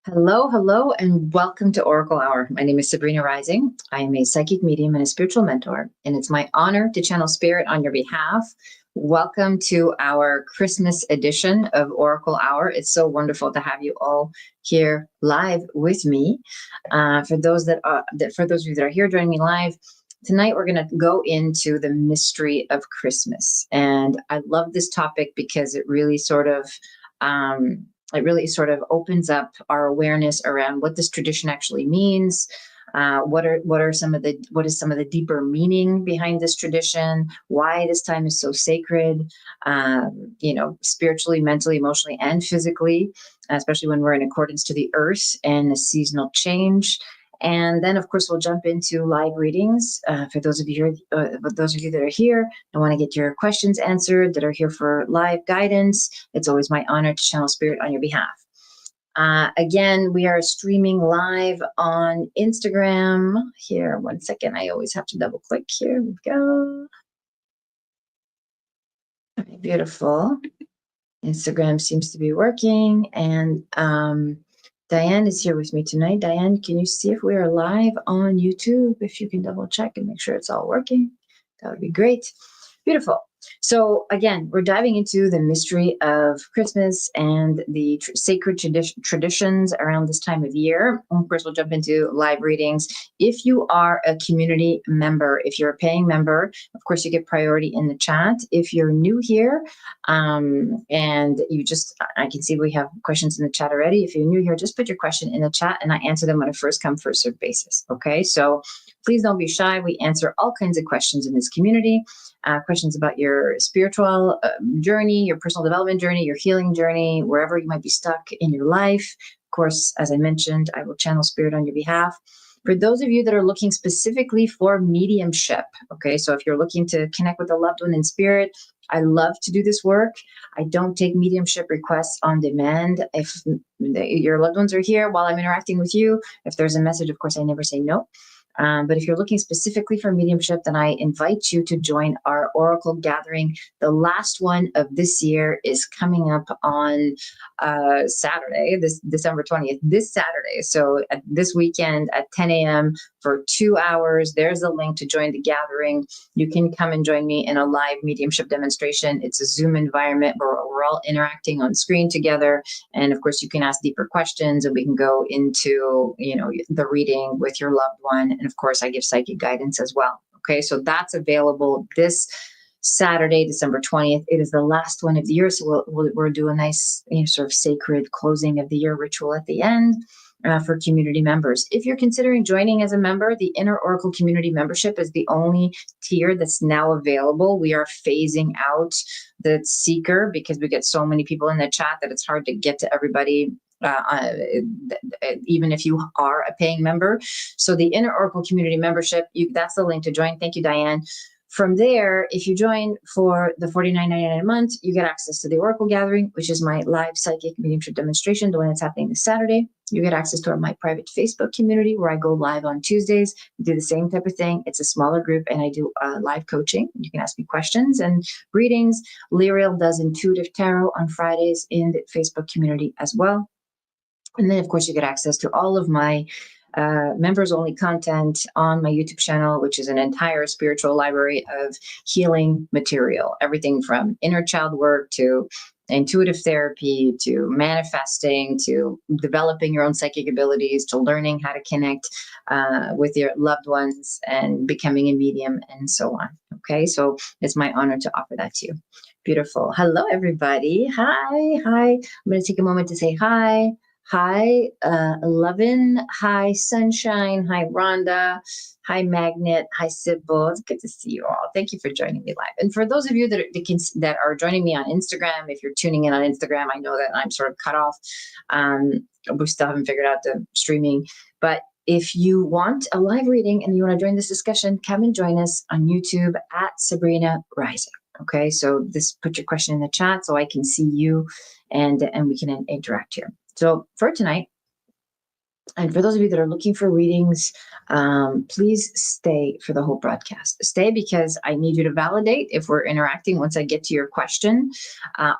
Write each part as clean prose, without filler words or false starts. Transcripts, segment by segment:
Hello, hello, and welcome to Oracle Hour. My name is Sabrina Rising. I am a psychic medium and a spiritual mentor, and it's my honor to channel spirit on your behalf. Welcome to our Christmas edition of Oracle Hour. It's so wonderful to have you all here live with me. For those of you that are here joining me live, tonight we're going to go into the mystery of Christmas, and I love this topic because it really sort of opens up our awareness around what this tradition actually means. What is some of the deeper meaning behind this tradition? Why this time is so sacred? Spiritually, mentally, emotionally, and physically, especially when we're in accordance to the earth and the seasonal change. And then, of course, we'll jump into live readings. For those of you that are here and want to get your questions answered, that are here for live guidance, it's always my honor to channel spirit on your behalf. Again, we are streaming live on Instagram. Here, 1 second. I always have to double click. Here we go. All right, beautiful. Instagram seems to be working, and Diane is here with me tonight. Diane, can you see if we are live on YouTube? If you can double check and make sure it's all working, that would be great. Beautiful. So again, we're diving into the mystery of Christmas and the sacred traditions around this time of year. And of course, we'll jump into live readings. If you are a community member, if you're a paying member, of course, you get priority in the chat. If you're new here, and I can see we have questions in the chat already. If you're new here, just put your question in the chat and I answer them on a first come, first served basis. Okay, so please don't be shy. We answer all kinds of questions in this community. Questions about your spiritual journey, your personal development journey, your healing journey, wherever you might be stuck in your life. Of course, as I mentioned, I will channel spirit on your behalf. For those of you that are looking specifically for mediumship, okay, so if you're looking to connect with a loved one in spirit, I love to do this work. I don't take mediumship requests on demand. If your loved ones are here while I'm interacting with you, if there's a message, of course, I never say no. But if you're looking specifically for mediumship, then I invite you to join our Oracle gathering. The last one of this year is coming up on Saturday, this December 20th, this Saturday. So this weekend at 10 a.m. for 2 hours, there's a link to join the gathering. You can come and join me in a live mediumship demonstration. It's a Zoom environment where we're all interacting on screen together. And of course, you can ask deeper questions and we can go into, the reading with your loved one. And of course, I give psychic guidance as well. Okay, so that's available this Saturday, December 20th. It is the last one of the year, so we'll do a nice sort of sacred closing of the year ritual at the end for community members. If you're considering joining as a member, the Inner Oracle Community Membership is the only tier that's now available. We are phasing out the Seeker because we get so many people in the chat that it's hard to get to everybody. Even if you are a paying member. So the Inner Oracle Community Membership, that's the link to join. Thank you, Diane. From there, if you join for the $49.99 a month, you get access to the Oracle Gathering, which is my live psychic mediumship demonstration, the one that's happening this Saturday. You get access to my private Facebook community where I go live on Tuesdays. We do the same type of thing. It's a smaller group and I do live coaching. You can ask me questions and readings. Lyriel does intuitive tarot on Fridays in the Facebook community as well. And then, of course, you get access to all of my members-only content on my YouTube channel, which is an entire spiritual library of healing material. Everything from inner child work to intuitive therapy to manifesting to developing your own psychic abilities to learning how to connect with your loved ones and becoming a medium and so on. Okay, so it's my honor to offer that to you. Beautiful. Hello, everybody. Hi. I'm going to take a moment to say hi. Hi, 11. Hi, Sunshine. Hi, Rhonda. Hi, Magnet. Hi, Sybil. It's good to see you all. Thank you for joining me live. And for those of you that are joining me on Instagram, if you're tuning in on Instagram, I know that I'm sort of cut off. We still haven't figured out the streaming. But if you want a live reading and you want to join this discussion, come and join us on YouTube at Sabrina Rising. Okay, so put your question in the chat so I can see you and we can interact here. So for tonight, And for those of you that are looking for readings, please stay for the whole broadcast. Stay because I need you to validate if we're interacting once I get to your question.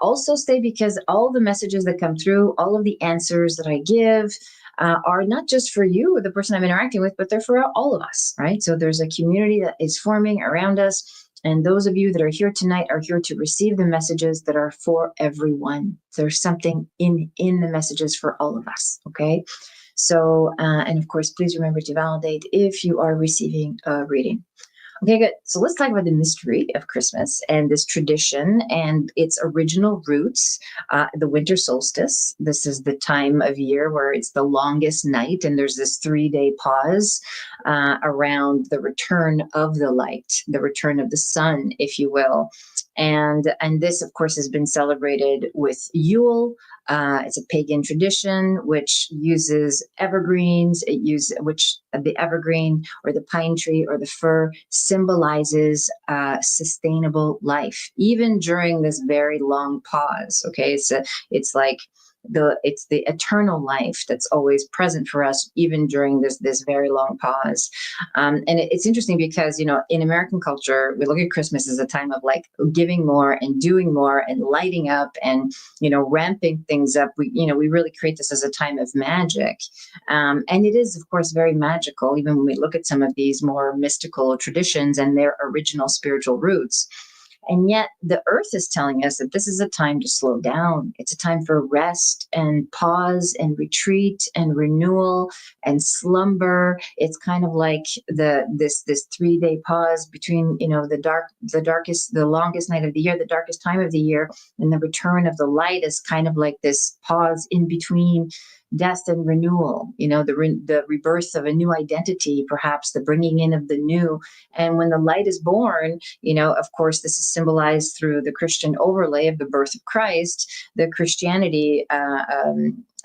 Also stay because all the messages that come through, all of the answers that I give, are not just for you or the person I'm interacting with, but they're for all of us, right? So there's a community that is forming around us. And those of you that are here tonight are here to receive the messages that are for everyone. There's something in the messages for all of us, okay? So, and of course, please remember to validate if you are receiving a reading. Okay, good. So let's talk about the mystery of Christmas and this tradition and its original roots. The winter solstice. This is the time of year where it's the longest night, and there's this 3-day pause around the return of the light, the return of the sun, if you will. And this, of course, has been celebrated with Yule. It's a pagan tradition which uses evergreens. Which the evergreen or the pine tree or the fir symbolizes sustainable life, even during this very long pause. Okay, it's like it's the eternal life that's always present for us, even during this very long pause. And it's interesting because in American culture, we look at Christmas as a time of like giving more and doing more and lighting up and ramping things up. We really create this as a time of magic, and it is of course very magical. Even when we look at some of these more mystical traditions and their original spiritual roots. And yet the earth is telling us that this is a time to slow down. It's a time for rest and pause and retreat and renewal and slumber. It's kind of like this 3-day pause between, the longest night of the year, the darkest time of the year, and the return of the light is kind of like this pause in between death and renewal, the rebirth of a new identity, perhaps the bringing in of the new. And when the light is born, of course, this is symbolized through the Christian overlay of the birth of Christ, the Christianity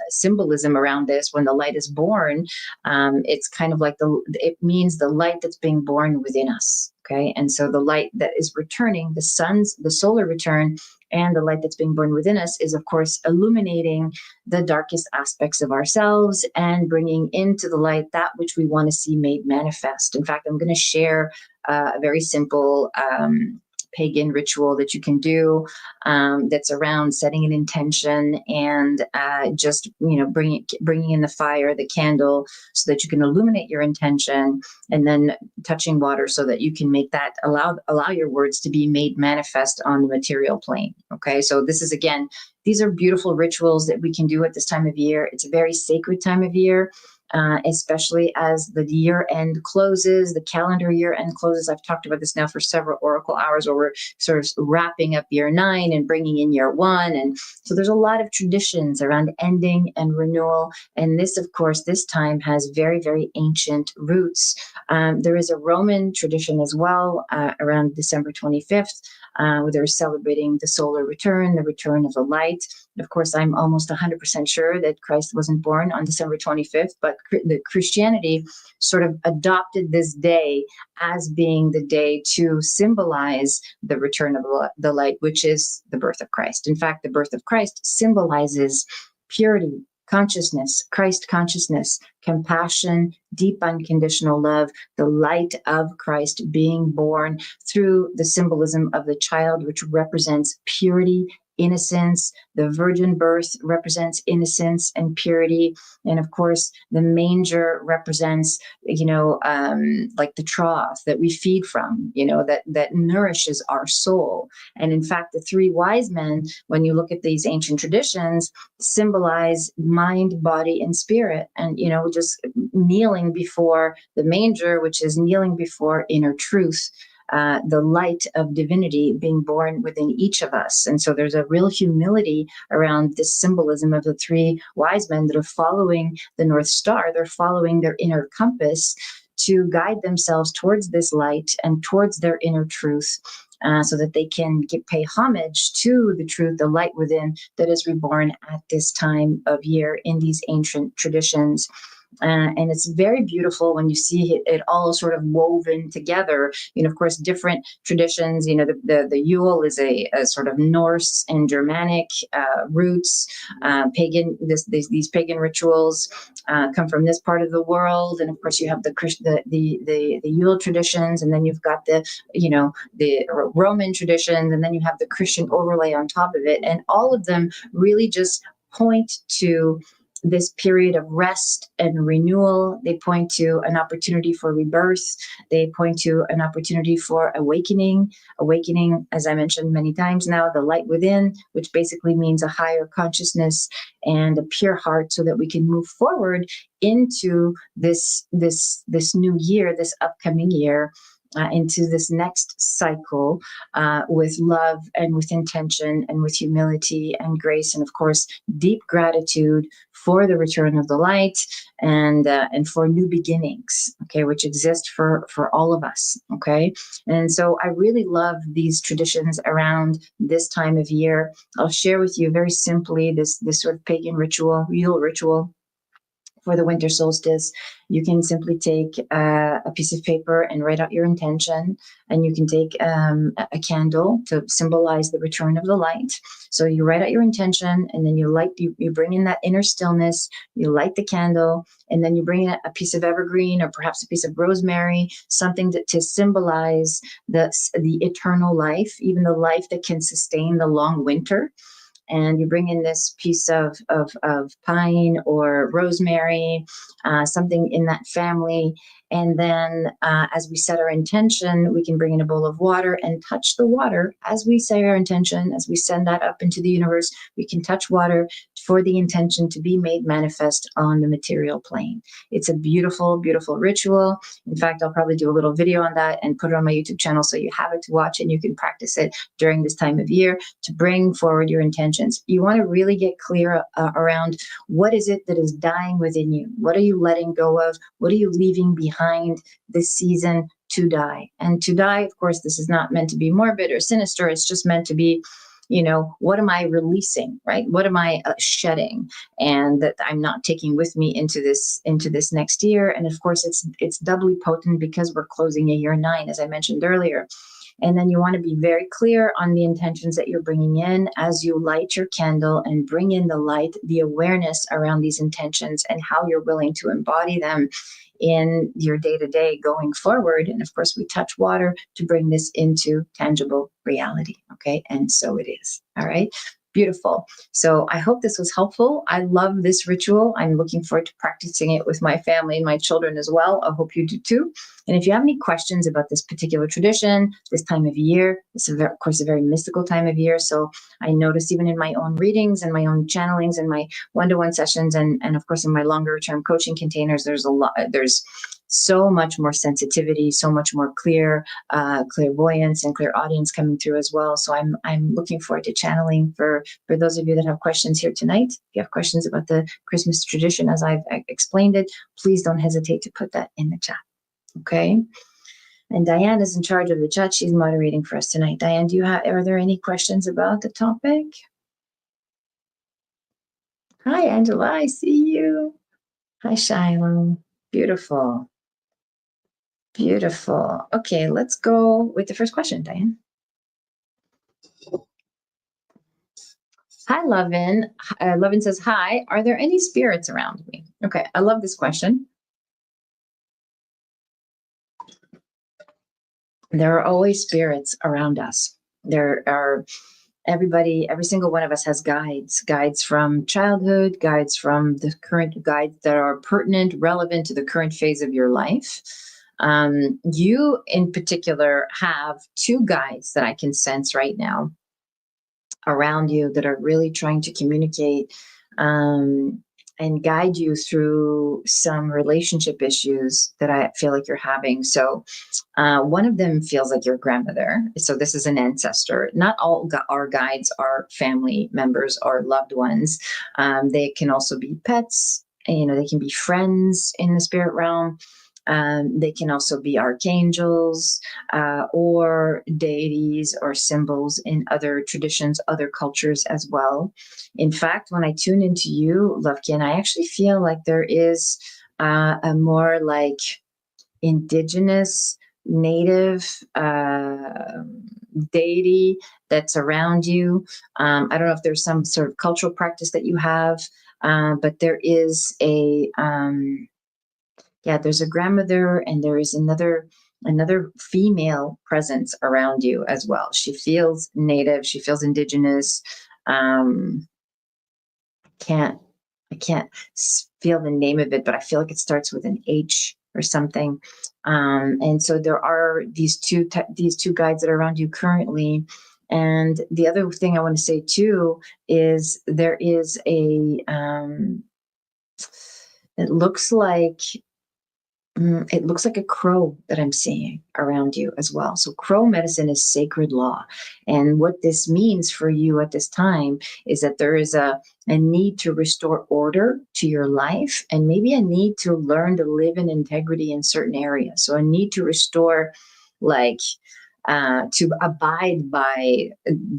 symbolism around this. When the light is born, it's kind of like it means the light that's being born within us. Okay. And so the light that is returning, the solar return, and the light that's being born within us is, of course, illuminating the darkest aspects of ourselves and bringing into the light that which we want to see made manifest. In fact, I'm going to share a very simple pagan ritual that you can do that's around setting an intention and just bringing in the fire, the candle, so that you can illuminate your intention, and then touching water so that you can make that allow your words to be made manifest on the material plane. Okay, so this is, again, these are beautiful rituals that we can do at this time of year. It's a very sacred time of year. Especially as the year end closes, the calendar year end closes. I've talked about this now for several Oracle hours where we're sort of wrapping up year 9 and bringing in year 1. And so there's a lot of traditions around ending and renewal. And this, of course, this time has very, very ancient roots. There is a Roman tradition as well around December 25th, where they're celebrating the solar return, the return of the light. Of course, I'm almost 100% sure that Christ wasn't born on December 25th, but the Christianity sort of adopted this day as being the day to symbolize the return of the light, which is the birth of Christ. In fact, the birth of Christ symbolizes purity, consciousness, Christ consciousness, compassion, deep unconditional love, the light of Christ being born through the symbolism of the child, which represents purity, innocence. The virgin birth represents innocence and purity. And of course, the manger represents, like the trough that we feed from, that nourishes our soul. And in fact, the 3 wise men, when you look at these ancient traditions, symbolize mind, body, and spirit. And, just kneeling before the manger, which is kneeling before inner truth. The light of divinity being born within each of us. And so there's a real humility around this symbolism of the 3 wise men that are following the North Star. They're following their inner compass to guide themselves towards this light and towards their inner truth. So that they can pay homage to the truth, the light within that is reborn at this time of year in these ancient traditions. And it's very beautiful when you see it all sort of woven together. Of course, different traditions. The Yule is a sort of Norse and Germanic roots. Pagan. These pagan rituals come from this part of the world, and of course, you have the Yule traditions, and then you've got the Roman traditions, and then you have the Christian overlay on top of it, and all of them really just point to this period of rest and renewal. They point to an opportunity for rebirth. They point to an opportunity for awakening, as I mentioned many times now, the light within, which basically means a higher consciousness and a pure heart, so that we can move forward into this new year, this upcoming year, into this next cycle, with love and with intention and with humility and grace, and of course deep gratitude for the return of the light, and for new beginnings, okay, which exist for all of us, okay. And so I really love these traditions around this time of year. I'll share with you very simply this sort of pagan ritual, Yule ritual. For the winter solstice, you can simply take a piece of paper and write out your intention, and you can take a candle to symbolize the return of the light. So you write out your intention, and then you bring in that inner stillness, you light the candle, and then you bring in a piece of evergreen or perhaps a piece of rosemary, something to symbolize the eternal life, even the life that can sustain the long winter. And you bring in this piece of pine or rosemary, something in that family. And then as we set our intention, we can bring in a bowl of water and touch the water as we say our intention, as we send that up into the universe. We can touch water for the intention to be made manifest on the material plane. It's a beautiful, beautiful ritual. In fact, I'll probably do a little video on that and put it on my YouTube channel, so you have it to watch and you can practice it during this time of year to bring forward your intentions. You want to really get clear around what is it that is dying within you? What are you letting go of? What are you leaving behind this season to die? And to die, of course, this is not meant to be morbid or sinister. It's just meant to be, what am I releasing, right? What am I shedding, and that I'm not taking with me into this next year? And of course, it's doubly potent because we're closing a year 9, as I mentioned earlier. And then you want to be very clear on the intentions that you're bringing in as you light your candle and bring in the light, the awareness around these intentions and how you're willing to embody them in your day-to-day going forward. And of course, we touch water to bring this into tangible reality. Okay. And so it is. All right. Beautiful. So I hope this was helpful. I love this ritual. I'm looking forward to practicing it with my family and my children as well. I hope you do too. And if you have any questions about this particular tradition, this time of year, it's of course a very mystical time of year. So I noticed even in my own readings and my own channelings and my one-to-one sessions, and of course in my longer term coaching containers, there's so much more sensitivity, so much more clairvoyance and clairaudience coming through as well. So I'm looking forward to channeling for those of you that have questions here tonight. If you have questions about the Christmas tradition as I've explained it, please don't hesitate to put that in the chat. Okay. And Diane is in charge of the chat. She's moderating for us tonight. Diane, are there any questions about the topic? Hi, Angela. I see you. Hi, Shiloh. Beautiful. Beautiful. Okay, let's go with the first question, Diane. Hi, Lovin. Lovin says, hi, are there any spirits around me? Okay, I love this question. There are always spirits around us. Every single one of us has guides from childhood, guides from the current, guides that are pertinent, relevant to the current phase of your life. You in particular have 2 guides that I can sense right now around you that are really trying to communicate and guide you through some relationship issues that I feel like you're having. So one of them feels like your grandmother. So this is an ancestor. Not all our guides are family members or loved ones. They can also be pets. They can be friends in the spirit realm. They can also be archangels or deities or symbols in other traditions, other cultures as well. In fact, when I tune into you, Lovekin, I actually feel like there is a more like indigenous, native deity that's around you. I don't know if there's some sort of cultural practice that you have, but there is there's a grandmother, and there is another female presence around you as well. She feels native, she feels indigenous. Um, can't I can't feel the name of it, but I feel like it starts with an H or something. And so there are these two guides that are around you currently. And the other thing I want to say too is there is it looks like it looks like a crow that I'm seeing around you as well. So crow medicine is sacred law. And what this means for you at this time is that there is a need to restore order to your life, and maybe a need to learn to live in integrity in certain areas. So a need to restore, like, to abide by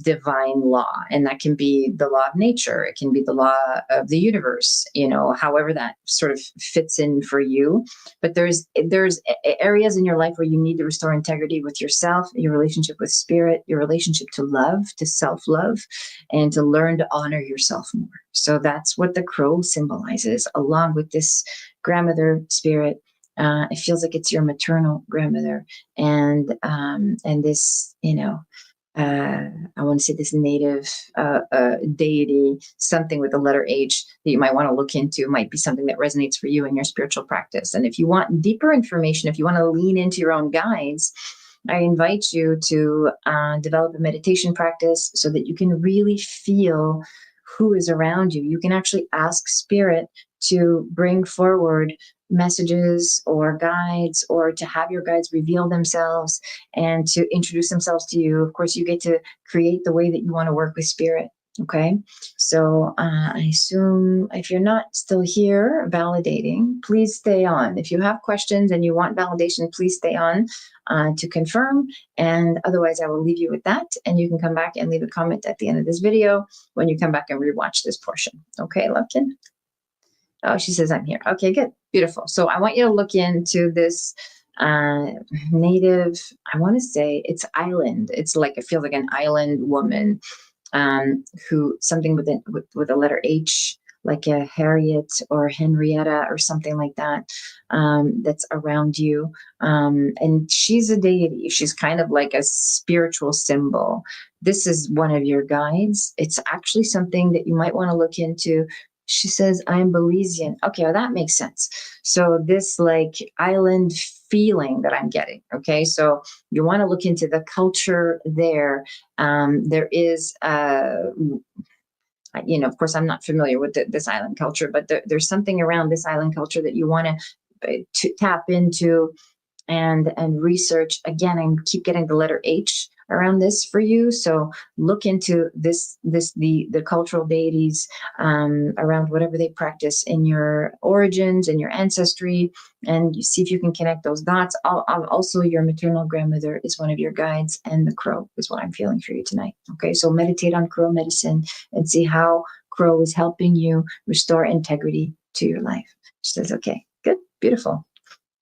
divine law. And that can be the law of nature. It can be the law of the universe, however that sort of fits in for you. But there's areas in your life where you need to restore integrity with yourself, your relationship with spirit, your relationship to love, to self-love, and to learn to honor yourself more. So that's what the crow symbolizes, along with this grandmother spirit. It feels like it's your maternal grandmother, and this, I want to say this native deity, something with the letter H that you might want to look into, might be something that resonates for you in your spiritual practice. And if you want deeper information, if you want to lean into your own guides, I invite you to develop a meditation practice so that you can really feel who is around you. You can actually ask spirit to bring forward messages or guides, or to have your guides reveal themselves and to introduce themselves to you. Of course, you get to create the way that you want to work with spirit. Okay. So I assume if you're not still here validating, please stay on. If you have questions and you want validation, please stay on to confirm. And otherwise, I will leave you with that. And you can come back and leave a comment at the end of this video when you come back and rewatch this portion. Okay, Lumpkin? Oh, she says I'm here. Okay, good. Beautiful. So I want you to look into this native, I want to say it's island. It's like, it feels like an island woman who, something with a letter H, like a Harriet or Henrietta or something like that, that's around you. And she's a deity. She's kind of like a spiritual symbol. This is one of your guides. It's actually something that you might want to look into. She says, I'm Belizean. Okay, well, that makes sense. So this like island feeling that I'm getting. Okay, so you want to look into the culture there. There is, of course, I'm not familiar with this island culture, but there's something around this island culture that you want to tap into and research again, and keep getting the letter H around this for you. So look into the cultural deities around whatever they practice in your origins and your ancestry, and you see if you can connect those dots. Also, your maternal grandmother is one of your guides, and the crow is what I'm feeling for you tonight. Okay, so meditate on crow medicine and see how crow is helping you restore integrity to your life. She says, okay, good, beautiful.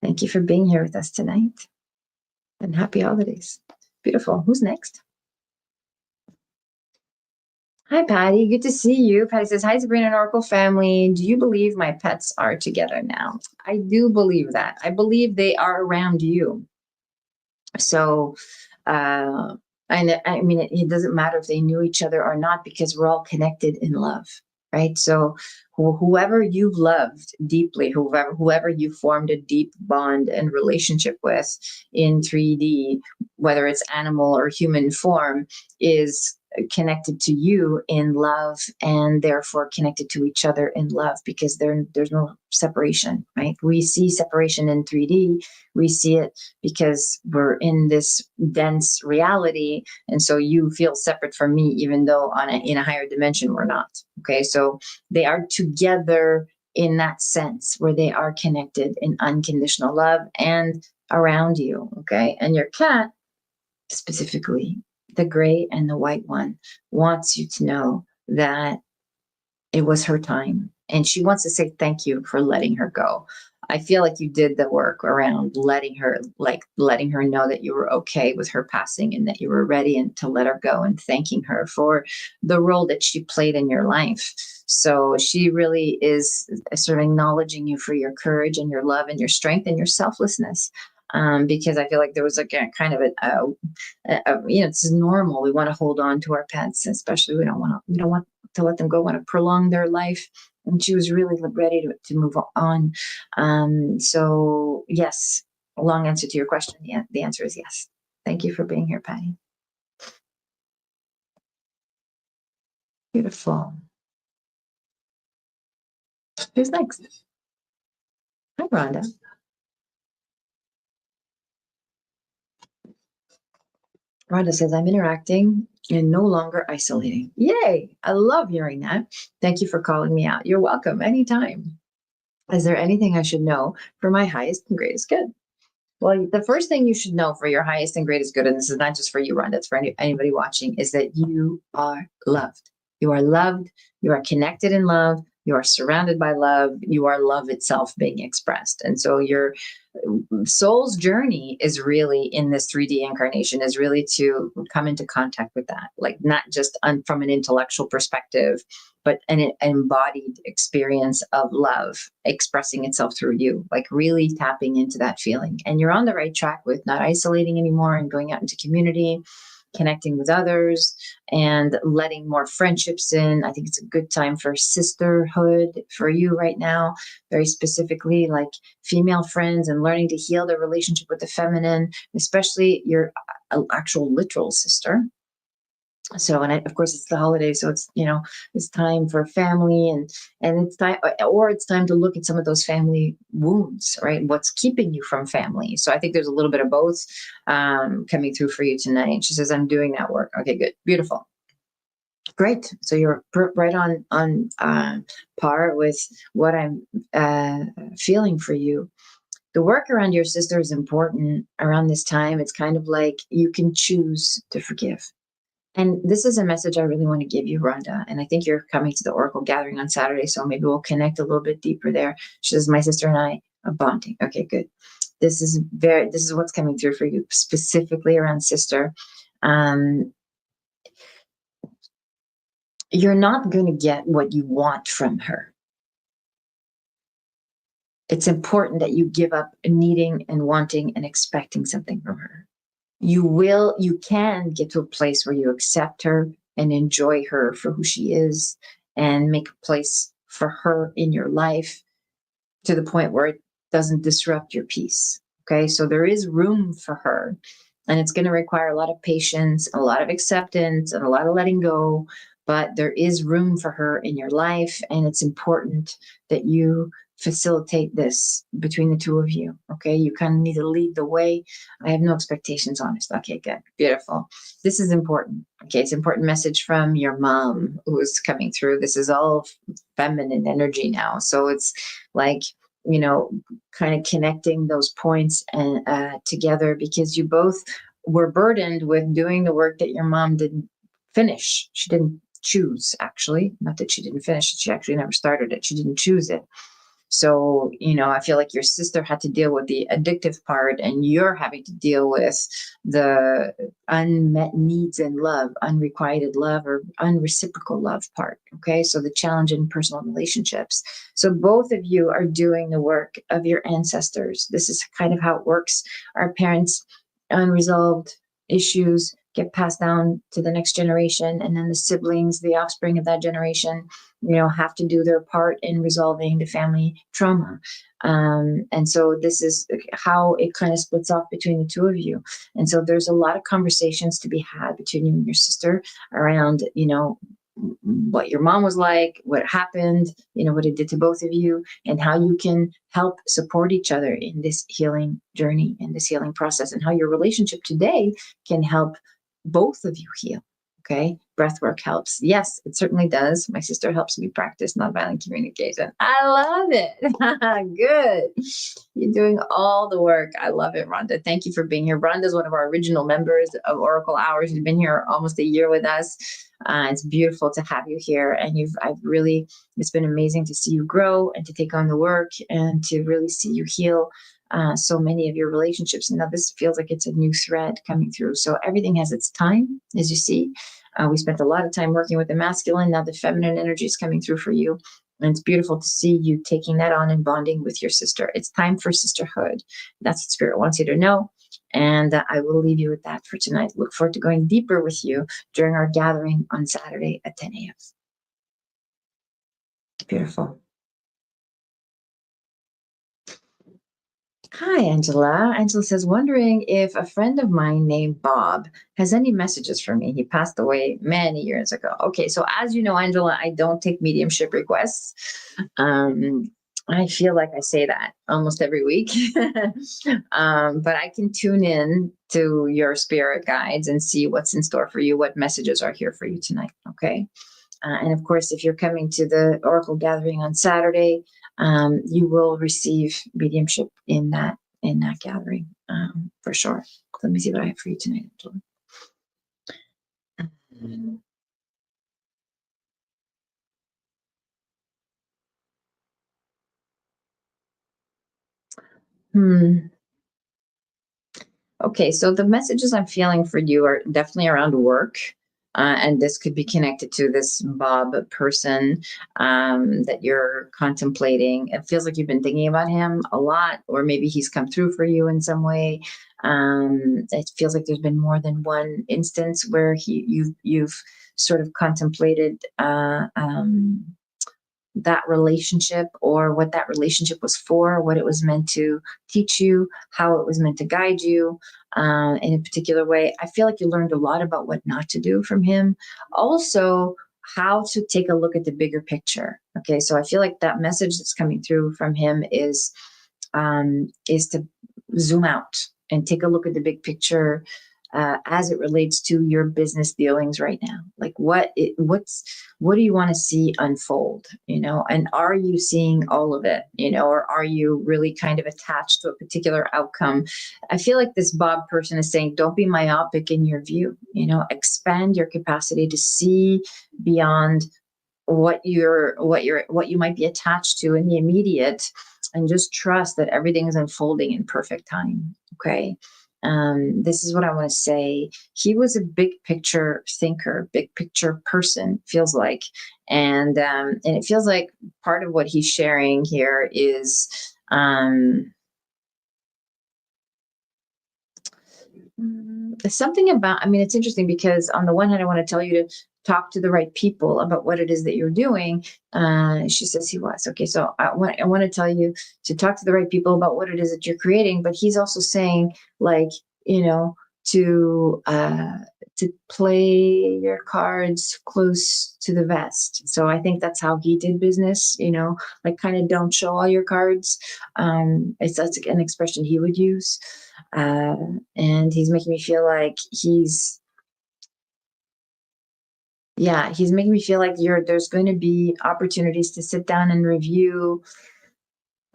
Thank you for being here with us tonight, and happy holidays. Beautiful. Who's next? Hi, Patty. Good to see you. Patty says, hi, Sabrina and Oracle family. Do you believe my pets are together now? I do believe that. I believe they are around you. So, and I mean, it doesn't matter if they knew each other or not, because we're all connected in love, right? So whoever you've loved deeply, whoever you formed a deep bond and relationship with in 3D, whether it's animal or human form, is connected to you in love, and therefore connected to each other in love, because there's no separation, right? We see separation in 3D. We see it because we're in this dense reality, and so you feel separate from me, even though in a higher dimension we're not. Okay, so they are together in that sense, where they are connected in unconditional love and around you. Okay, and your cat, specifically the gray and the white one, wants you to know that it was her time, and she wants to say thank you for letting her go. I feel like you did the work around letting her know that you were okay with her passing and that you were ready and to let her go, and thanking her for the role that she played in your life. So she really is sort of acknowledging you for your courage and your love and your strength and your selflessness. Because I feel like there was like a kind of this is normal. We want to hold on to our pets, especially we don't want to let them go. Want to prolong their life, and she was really ready to move on. So yes, a long answer to your question. Yeah, the answer is yes. Thank you for being here, Patty. Beautiful. Who's next? Hi, Rhonda. Rhonda says, I'm interacting and no longer isolating. Yay! I love hearing that. Thank you for calling me out. You're welcome anytime. Is there anything I should know for my highest and greatest good? Well, the first thing you should know for your highest and greatest good, and this is not just for you, Rhonda, it's for anybody watching, is that you are loved. You are loved. You are connected in love. You are surrounded by love. You are love itself being expressed. And so your soul's journey is really in this 3D incarnation is really to come into contact with that, like not just from an intellectual perspective, but an embodied experience of love expressing itself through you, like really tapping into that feeling. And you're on the right track with not isolating anymore and going out into community, connecting with others, and letting more friendships in. I think it's a good time for sisterhood for you right now, very specifically like female friends, and learning to heal their relationship with the feminine, especially your actual literal sister. So, and of course it's the holidays, so it's, it's time for family, and it's time, or it's time to look at some of those family wounds, right? What's keeping you from family? So I think there's a little bit of both coming through for you tonight. She says, I'm doing that work. Okay, good. Beautiful. Great. So you're right on par with what I'm feeling for you. The work around your sister is important around this time. It's kind of like you can choose to forgive. And this is a message I really want to give you, Rhonda. And I think you're coming to the Oracle gathering on Saturday, so maybe we'll connect a little bit deeper there. She says, my sister and I are bonding. Okay, good. This is what's coming through for you, specifically around sister. You're not going to get what you want from her. It's important that you give up needing and wanting and expecting something from her. You can get to a place where you accept her and enjoy her for who she is, and make a place for her in your life to the point where it doesn't disrupt your peace. Okay, so there is room for her, and it's going to require a lot of patience, a lot of acceptance, and a lot of letting go. But there is room for her in your life, and it's important that you facilitate this between the two of you. Okay, you kind of need to lead the way. I have no expectations, honest. Okay, good, beautiful. This is important. Okay, it's an important message from your mom who's coming through. This is all feminine energy now, so it's like, kind of connecting those points and together, because you both were burdened with doing the work that your mom didn't finish. She didn't choose, actually. Not that she didn't finish it. She actually never started it. She didn't choose it. So, I feel like your sister had to deal with the addictive part, and you're having to deal with the unmet needs and love, unrequited love or unreciprocal love part. Okay. So the challenge in personal relationships. So both of you are doing the work of your ancestors. This is kind of how it works. Our parents' unresolved issues get passed down to the next generation, and then the siblings, the offspring of that generation, have to do their part in resolving the family trauma. And so this is how it kind of splits off between the two of you. And so there's a lot of conversations to be had between you and your sister around, what your mom was like, what happened, what it did to both of you, and how you can help support each other in this healing journey, in this healing process, and how your relationship today can help both of you heal. Okay, breath work helps. Yes, it certainly does. My sister helps me practice nonviolent communication. I love it. Good. You're doing all the work. I love it, Rhonda. Thank you for being here. Rhonda is one of our original members of Oracle Hours. She's been here almost a year with us. It's beautiful to have you here, and it's been amazing to see you grow and to take on the work and to really see you heal so many of your relationships. And now this feels like it's a new thread coming through. So everything has its time, as you see. We spent a lot of time working with the masculine. Now the feminine energy is coming through for you. And it's beautiful to see you taking that on and bonding with your sister. It's time for sisterhood. That's what Spirit wants you to know. And I will leave you with that for tonight. Look forward to going deeper with you during our gathering on Saturday at 10 a.m. Beautiful. Hi, Angela. Angela says, wondering if a friend of mine named Bob has any messages for me. He passed away many years ago. Okay, so as you know, Angela, I don't take mediumship requests. I feel like I say that almost every week. But I can tune in to your spirit guides and see what's in store for you, what messages are here for you tonight. Okay. And of course, if you're coming to the Oracle gathering on Saturday, you will receive mediumship in that gathering for sure. Let me see what I have for you tonight, Angela. Okay, so the messages I'm feeling for you are definitely around work. And this could be connected to this Bob person that you're contemplating. It feels like you've been thinking about him a lot, or maybe he's come through for you in some way. It feels like there's been more than one instance where you've sort of contemplated that relationship, or what that relationship was for, what it was meant to teach you, how it was meant to guide you in a particular way. I feel like you learned a lot about what not to do from him. Also, how to take a look at the bigger picture. Okay, so I feel like that message that's coming through from him is to zoom out and take a look at the big picture as it relates to your business dealings right now. Like what do you want to see unfold, and are you seeing all of it, or are you really kind of attached to a particular outcome? I feel like this Bob person is saying, don't be myopic in your view, expand your capacity to see beyond what you might be attached to in the immediate, and just trust that everything is unfolding in perfect time. Okay. This is what I want to say. He was a big picture thinker, big picture person, feels like. And it feels like part of what he's sharing here is something about, it's interesting because on the one hand, I want to tell you to talk to the right people about what it is that you're doing. She says he was. Okay, so I want to tell you to talk to the right people about what it is that you're creating, but he's also saying, like, to play your cards close to the vest. So I think that's how he did business, like kind of don't show all your cards. That's an expression he would use. And he's making me feel like he's making me feel like there's going to be opportunities to sit down and review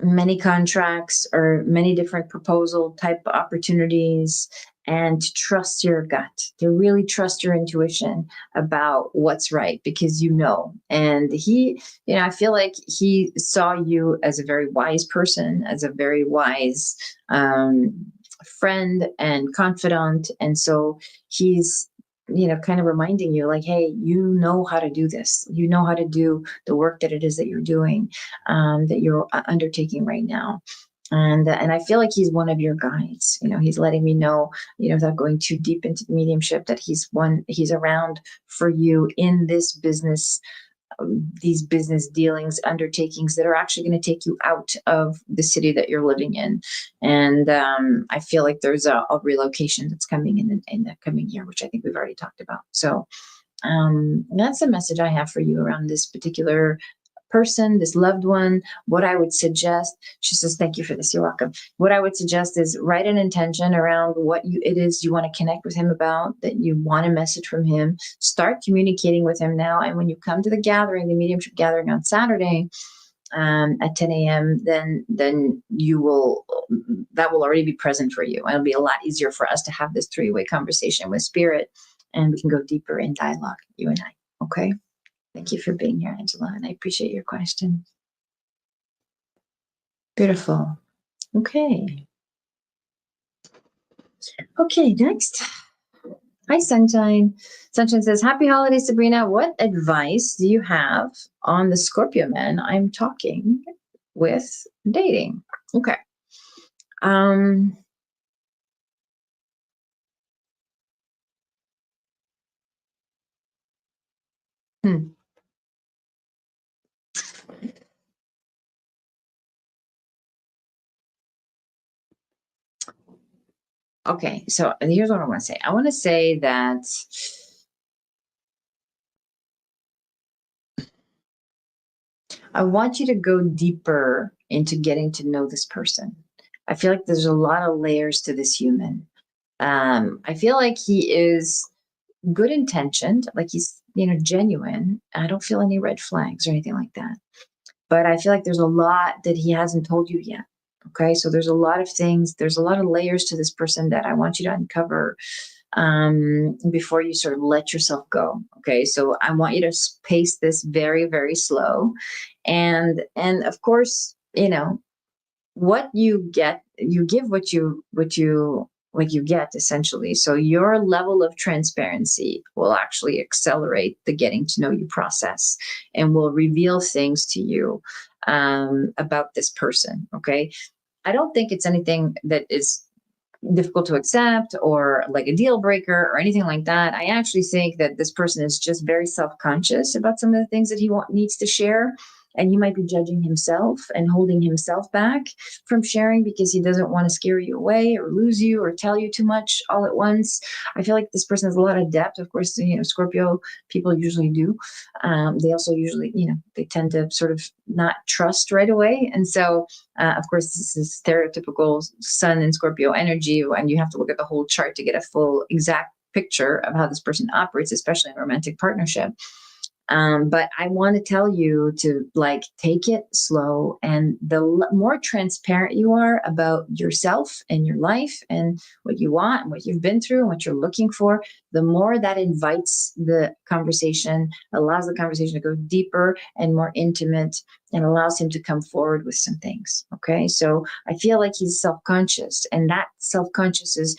many contracts or many different proposal type opportunities, and to trust your gut, to really trust your intuition about what's right, because and he, I feel like he saw you as a very wise person, as a very wise friend and confidant. And so he's kind of reminding you, like, hey, you know how to do this. You know how to do the work that it is that you're doing, that you're undertaking right now. And I feel like he's one of your guides. He's letting me know, without going too deep into the mediumship, that he's around for you in this business, these business dealings, undertakings that are actually going to take you out of the city that you're living in. And I feel like there's a relocation that's coming in the coming year, which I think we've already talked about. So that's the message I have for you around this particular person, this loved one, what I would suggest, she says, thank you for this, you're welcome. What I would suggest is write an intention around what it is you want to connect with him about, that you want a message from him. Start communicating with him now. And when you come to the gathering, the mediumship gathering on Saturday, at 10 a.m., then that will already be present for you. And it'll be a lot easier for us to have this 3-way conversation with spirit, and we can go deeper in dialogue, you and I. Okay. Thank you for being here, Angela, and I appreciate your question. Beautiful. Okay. Okay, next. Hi, Sunshine. Sunshine says, happy holidays, Sabrina. What advice do you have on the Scorpio man I'm talking with dating? Okay. Hmm. Okay, so here's what I want to say. I want to say that I want you to go deeper into getting to know this person. I feel like there's a lot of layers to this human. I feel like he is good intentioned, like he's, genuine. I don't feel any red flags or anything like that. But I feel like there's a lot that he hasn't told you yet. Okay, so there's a lot of things, there's a lot of layers to this person that I want you to uncover before you sort of let yourself go. Okay, so I want you to pace this very, very slow, and of course, what you get, you give what you get, essentially. So your level of transparency will actually accelerate the getting to know you process, and will reveal things to you about this person. Okay, I don't think it's anything that is difficult to accept or like a deal breaker or anything like that. I actually think that this person is just very self-conscious about some of the things that he needs to share. And he might be judging himself and holding himself back from sharing because he doesn't want to scare you away or lose you or tell you too much all at once. I feel like this person has a lot of depth. Of course, Scorpio people usually do. They also usually, they tend to sort of not trust right away. And so, of course, this is stereotypical Sun and Scorpio energy, and you have to look at the whole chart to get a full exact picture of how this person operates, especially in a romantic partnership. But I want to tell you to take it slow, and the more transparent you are about yourself and your life and what you want and what you've been through and what you're looking for, the more that invites the conversation, allows the conversation to go deeper and more intimate, and allows him to come forward with some things. Okay, so I feel like he's self-conscious, and that self-conscious is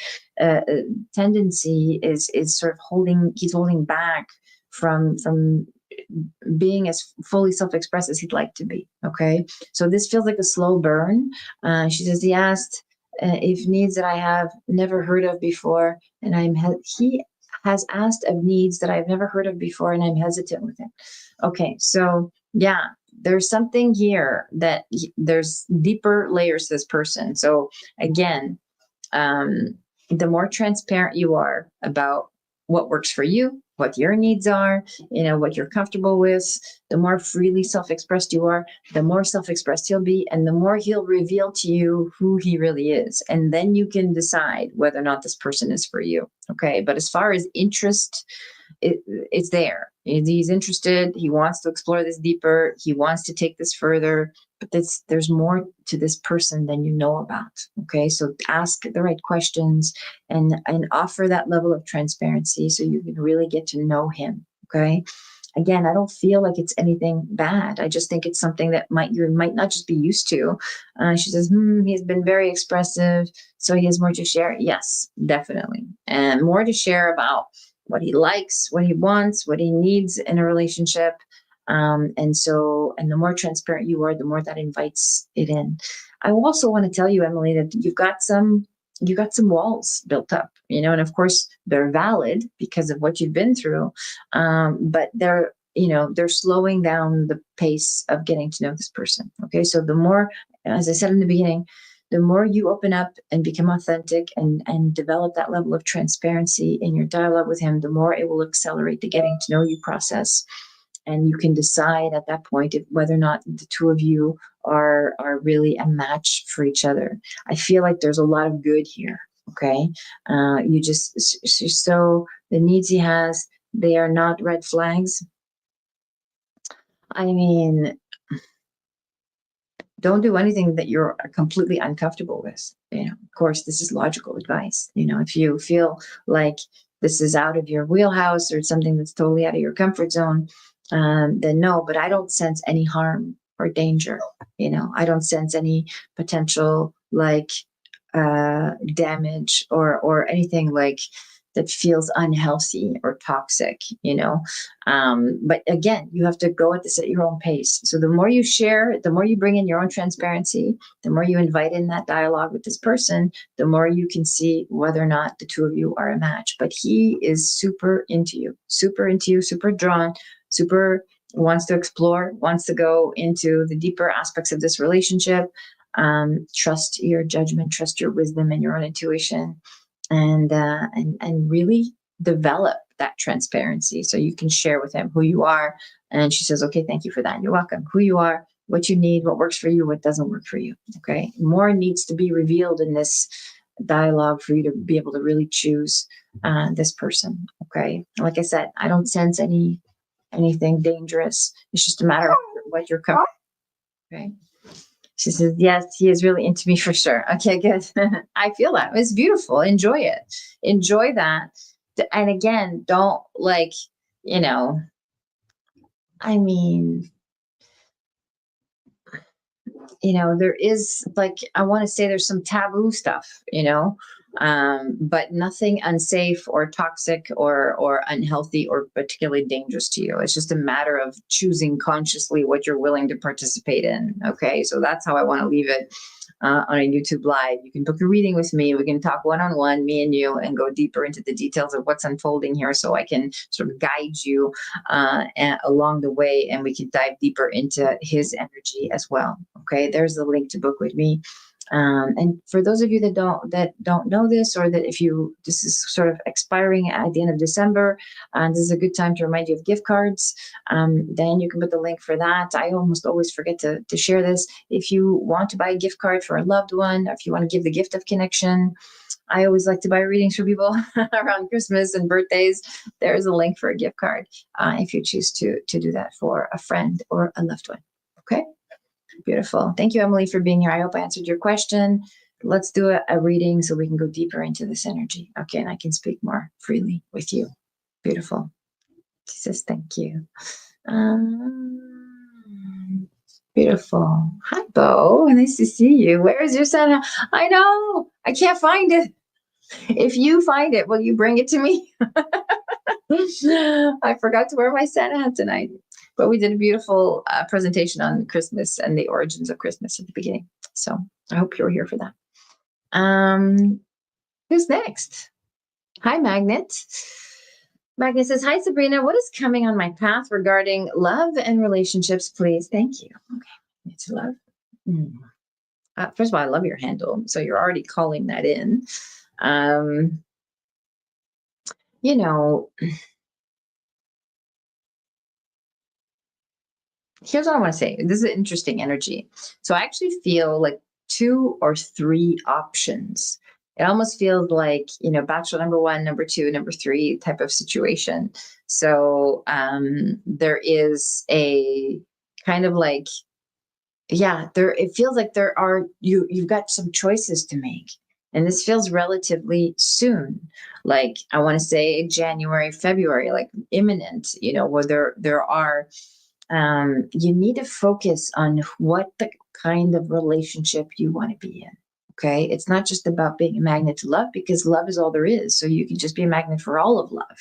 tendency is sort of holding back from being as fully self-expressed as he'd like to be. Okay, so this feels like a slow burn. She says he asked if needs that I have never heard of before, and he has asked of needs that I've never heard of before, and I'm hesitant with it. Okay, so yeah, there's something here that there's deeper layers to this person. So again, the more transparent you are about what works for you, what your needs are, what you're comfortable with, the more freely self-expressed you are, the more self-expressed he'll be, and the more he'll reveal to you who he really is. And then you can decide whether or not this person is for you. Okay. But as far as interest, it's there. He's interested. He wants to explore this deeper. He wants to take this further. But there's more to this person than you know about. Okay, so ask the right questions and offer that level of transparency so you can really get to know him. Okay. Again, I don't feel like it's anything bad. I just think it's something that you might not just be used to. She says, he's been very expressive, so he has more to share. Yes, definitely. And more to share about what he likes, what he wants, what he needs in a relationship. And the more transparent you are, the more that invites it in. I also want to tell you, Emily, that you've got some walls built up, and of course they're valid because of what you've been through. But they're slowing down the pace of getting to know this person. Okay. So the more, as I said in the beginning, the more you open up and become authentic and develop that level of transparency in your dialogue with him, the more it will accelerate the getting to know you process. and you can decide at that point whether or not the two of you are really a match for each other. I feel like there's a lot of good here. Okay, you just so the needs he has, they are not red flags. I mean, don't do anything that you're completely uncomfortable with. Of course, this is logical advice. If you feel like this is out of your wheelhouse or something that's totally out of your comfort zone, then no. But I don't sense any harm or danger. I don't sense any potential damage or anything that feels unhealthy or toxic. But again, you have to go at this at your own pace. So the more you share, the more you bring in your own transparency, the more you invite in that dialogue with this person, the more you can see whether or not the two of you are a match. But he is super into you, super drawn, super wants to explore, wants to go into the deeper aspects of this relationship. Trust your judgment, trust your wisdom and your own intuition, and really develop that transparency so you can share with him who you are. And she says, okay, thank you for that. You're welcome. Who you are, what you need, what works for you, what doesn't work for you. Okay. More needs to be revealed in this dialogue for you to be able to really choose this person. Okay. Like I said, I don't sense anything dangerous. It's just a matter of what you're covering. Okay. She says, yes, he is really into me for sure. Okay, good. I feel that. It's beautiful. Enjoy it. Enjoy that. And again, don't I mean, there is I want to say there's some taboo stuff, but nothing unsafe or toxic or unhealthy or particularly dangerous to you. It's just a matter of choosing consciously what you're willing to participate in. Okay, so that's how I want to leave it. On a YouTube live, you can book a reading with me. We can talk one-on-one, me and you, and go deeper into the details of what's unfolding here, so I can sort of guide you along the way, and we can dive deeper into his energy as well. Okay, there's the link to book with me. And for those of you that don't know this, or that this is sort of expiring at the end of December, this is a good time to remind you of gift cards. Then you can put the link for that. I almost always forget to share this. If you want to buy a gift card for a loved one, or if you want to give the gift of connection, I always like to buy readings for people around Christmas and birthdays. There's a link for a gift card if you choose to do that for a friend or a loved one. Okay. Beautiful. Thank you, Emily, for being here. I hope I answered your question. Let's do a reading so we can go deeper into this energy. Okay, and I can speak more freely with you. Beautiful. She says, thank you. Beautiful. Hi, Bo. Nice to see you. Where is your Santa? I know. I can't find it. If you find it, will you bring it to me? I forgot to wear my Santa hat tonight. But we did a beautiful presentation on Christmas and the origins of Christmas at the beginning. So I hope you're here for that. Who's next? Hi, Magnet. Magnet says, hi, Sabrina. What is coming on my path regarding love and relationships, please? Thank you. Okay. It's love. First of all, I love your handle. So you're already calling that in. Here's what I want to say. This is an interesting energy. So I actually feel like 2 or 3 options. It almost feels like, bachelor number 1, number 2, number 3 type of situation. So there is a kind of it feels like you've got some choices to make. And this feels relatively soon. I want to say January, February, imminent, where there are, you need to focus on what the kind of relationship you want to be in. Okay. It's not just about being a magnet to love, because love is all there is. So you can just be a magnet for all of love.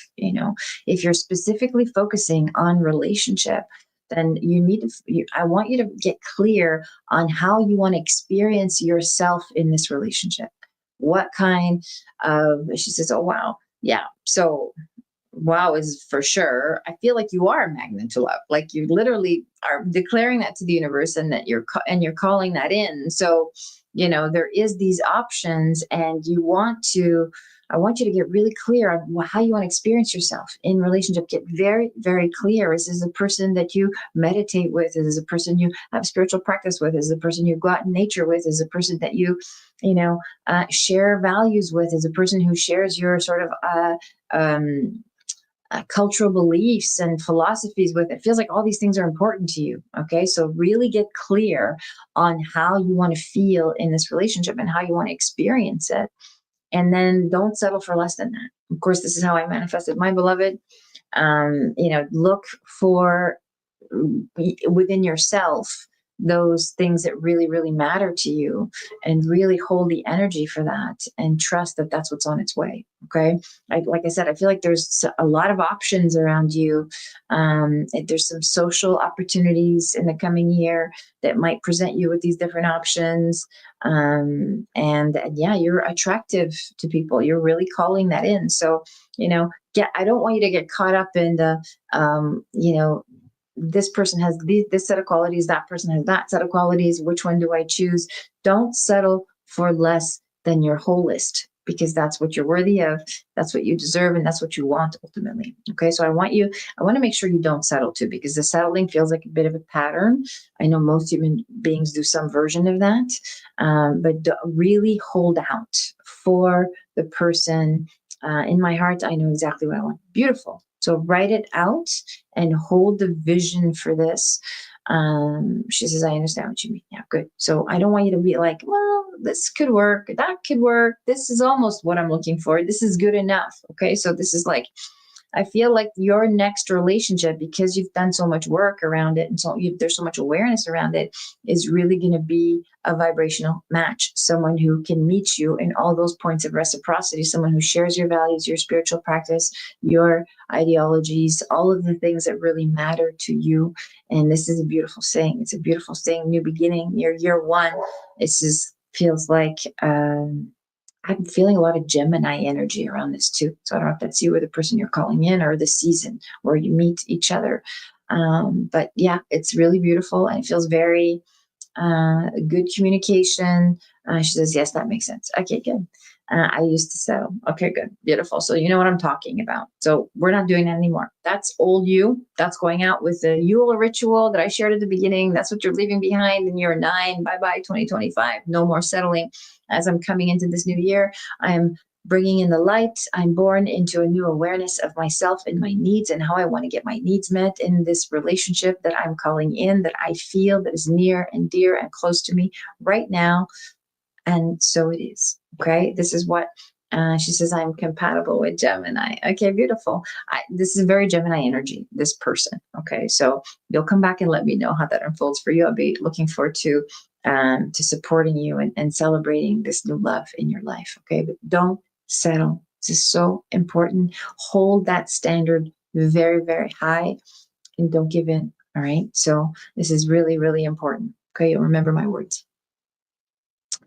If you're specifically focusing on relationship, then I want you to get clear on how you want to experience yourself in this relationship. What kind of, she says, oh, wow. Yeah. So wow is for sure. I feel like you are a magnet to love. You literally are declaring that to the universe, and that you're calling that in. So, there is these options, and you want to I want you to get really clear on how you want to experience yourself in relationship. Get very, very clear. Is this a person that you meditate with? Is this a person you have spiritual practice with? Is this a person you go out in nature with? Is this a person that you share values with? Is a person who shares your sort of cultural beliefs and philosophies with? It feels like all these things are important to you. Okay, so really get clear on how you want to feel in this relationship and how you want to experience it, and then don't settle for less than that. Of course, this is how I manifested my beloved. Look for within yourself those things that really, really matter to you, and really hold the energy for that and trust that that's what's on its way. Okay. Like I said, I feel like there's a lot of options around you. There's some social opportunities in the coming year that might present you with these different options. And yeah, you're attractive to people. You're really calling that in. So, I don't want you to get caught up in the, this person has this set of qualities, that person has that set of qualities. Which one do I choose? Don't settle for less than your whole list, because that's what you're worthy of. That's what you deserve. And that's what you want ultimately. Okay. So I want to make sure you don't settle too, because the settling feels like a bit of a pattern. I know most human beings do some version of that. But really hold out for the person. In my heart, I know exactly what I want. Beautiful. So write it out and hold the vision for this. She says, I understand what you mean. Yeah, good. So I don't want you to be like, well, this could work, that could work. This is almost what I'm looking for. This is good enough. Okay. So this is like, I feel like your next relationship, because you've done so much work around it, and there's so much awareness around it, is really going to be a vibrational match. Someone who can meet you in all those points of reciprocity, someone who shares your values, your spiritual practice, your ideologies, all of the things that really matter to you. And this is a beautiful thing. It's a beautiful thing. New beginning, year one. It just feels like, I'm feeling a lot of Gemini energy around this too. So I don't know if that's you or the person you're calling in, or the season where you meet each other. But yeah, it's really beautiful, and it feels very good communication. She says, yes, that makes sense. Okay, good. I used to settle. Okay, good. Beautiful. So you know what I'm talking about. So we're not doing that anymore. That's old you. That's going out with the Yule ritual that I shared at the beginning. That's what you're leaving behind in year 9. Bye-bye 2025. No more settling. As I'm coming into this new year, I am bringing in the light. I'm born into a new awareness of myself and my needs, and how I want to get my needs met in this relationship that I'm calling in, that I feel that is near and dear and close to me right now. And so it is. Okay. This is what she says. I'm compatible with Gemini. Okay, beautiful. This is very Gemini energy, this person. Okay. So you'll come back and let me know how that unfolds for you. I'll be looking forward to supporting you and celebrating this new love in your life. Okay. But don't settle. This is so important. Hold that standard very, very high, and don't give in. All right. So this is really, really important. Okay. You'll remember my words.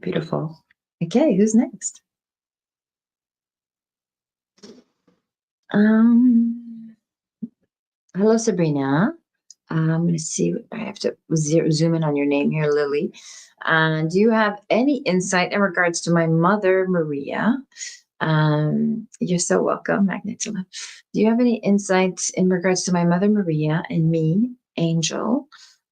Beautiful. Okay, who's next? Hello, Sabrina. I'm going to see. I have to zoom in on your name here, Lily. Do you have any insight in regards to my mother, Maria? You're so welcome, Magnetula. Do you have any insights in regards to my mother, Maria, and me, Angel,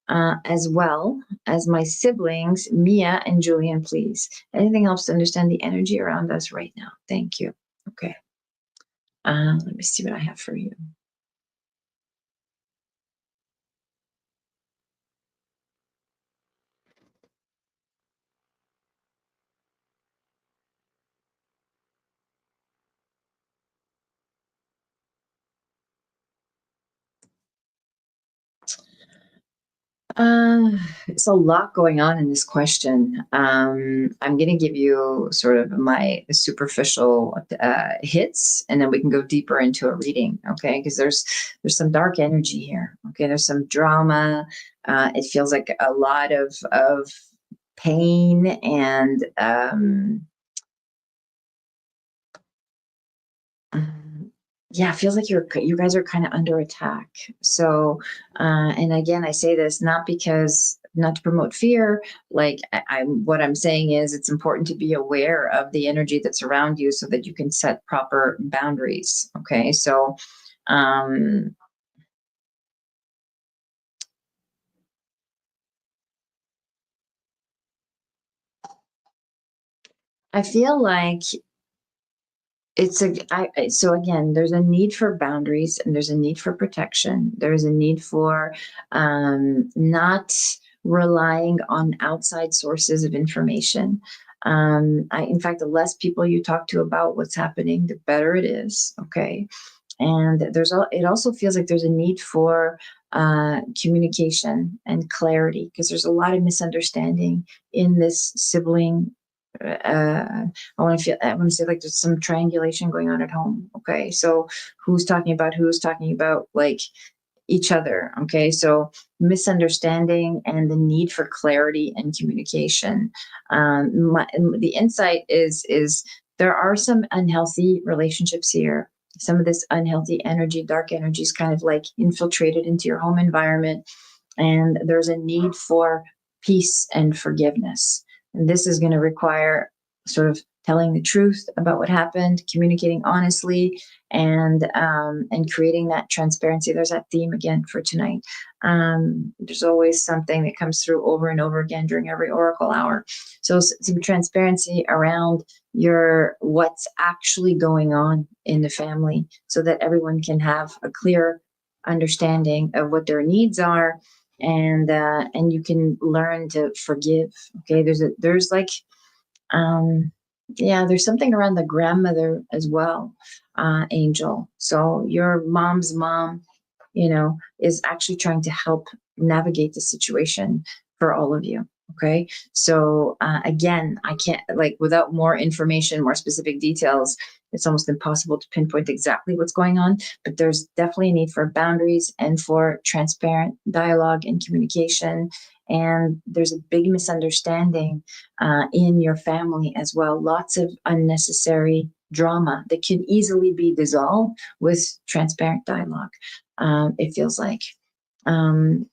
as well as my siblings, Mia and Julian, please? Anything helps to understand the energy around us right now. Thank you. Okay. Let me see what I have for you. It's a lot going on in this question. I'm going to give you sort of my superficial hits, and then we can go deeper into a reading. Okay, because there's some dark energy here. Okay, there's some drama. It feels like a lot of pain and yeah, it feels like you guys are kind of under attack. So, and again, I say this not because not to promote fear. Like what I'm saying is it's important to be aware of the energy that's around you so that you can set proper boundaries. Okay. So, I feel like so again, there's a need for boundaries and there's a need for protection. There's a need for not relying on outside sources of information. In fact, the less people you talk to about what's happening, the better it is. Okay. And it also feels like there's a need for communication and clarity, because there's a lot of misunderstanding in this sibling. I want to say like there's some triangulation going on at home. Okay. So who's talking about like each other. Okay. So misunderstanding and the need for clarity and communication. The insight is there are some unhealthy relationships here. Some of this unhealthy energy, dark energy, is kind of like infiltrated into your home environment. And there's a need for peace and forgiveness. And this is going to require sort of telling the truth about what happened, communicating honestly, and creating that transparency. There's that theme again for tonight. There's always something that comes through over and over again during every oracle hour. So some transparency around what's actually going on in the family, so that everyone can have a clear understanding of what their needs are, and you can learn to forgive. Okay, there's like yeah, there's something around the grandmother as well, Angel. So your mom's mom, is actually trying to help navigate the situation for all of you. Okay. So again, I can't, like, without more information, more specific details, it's almost impossible to pinpoint exactly what's going on, but there's definitely a need for boundaries and for transparent dialogue and communication. And there's a big misunderstanding in your family as well. Lots of unnecessary drama that can easily be dissolved with transparent dialogue. It feels like. Um,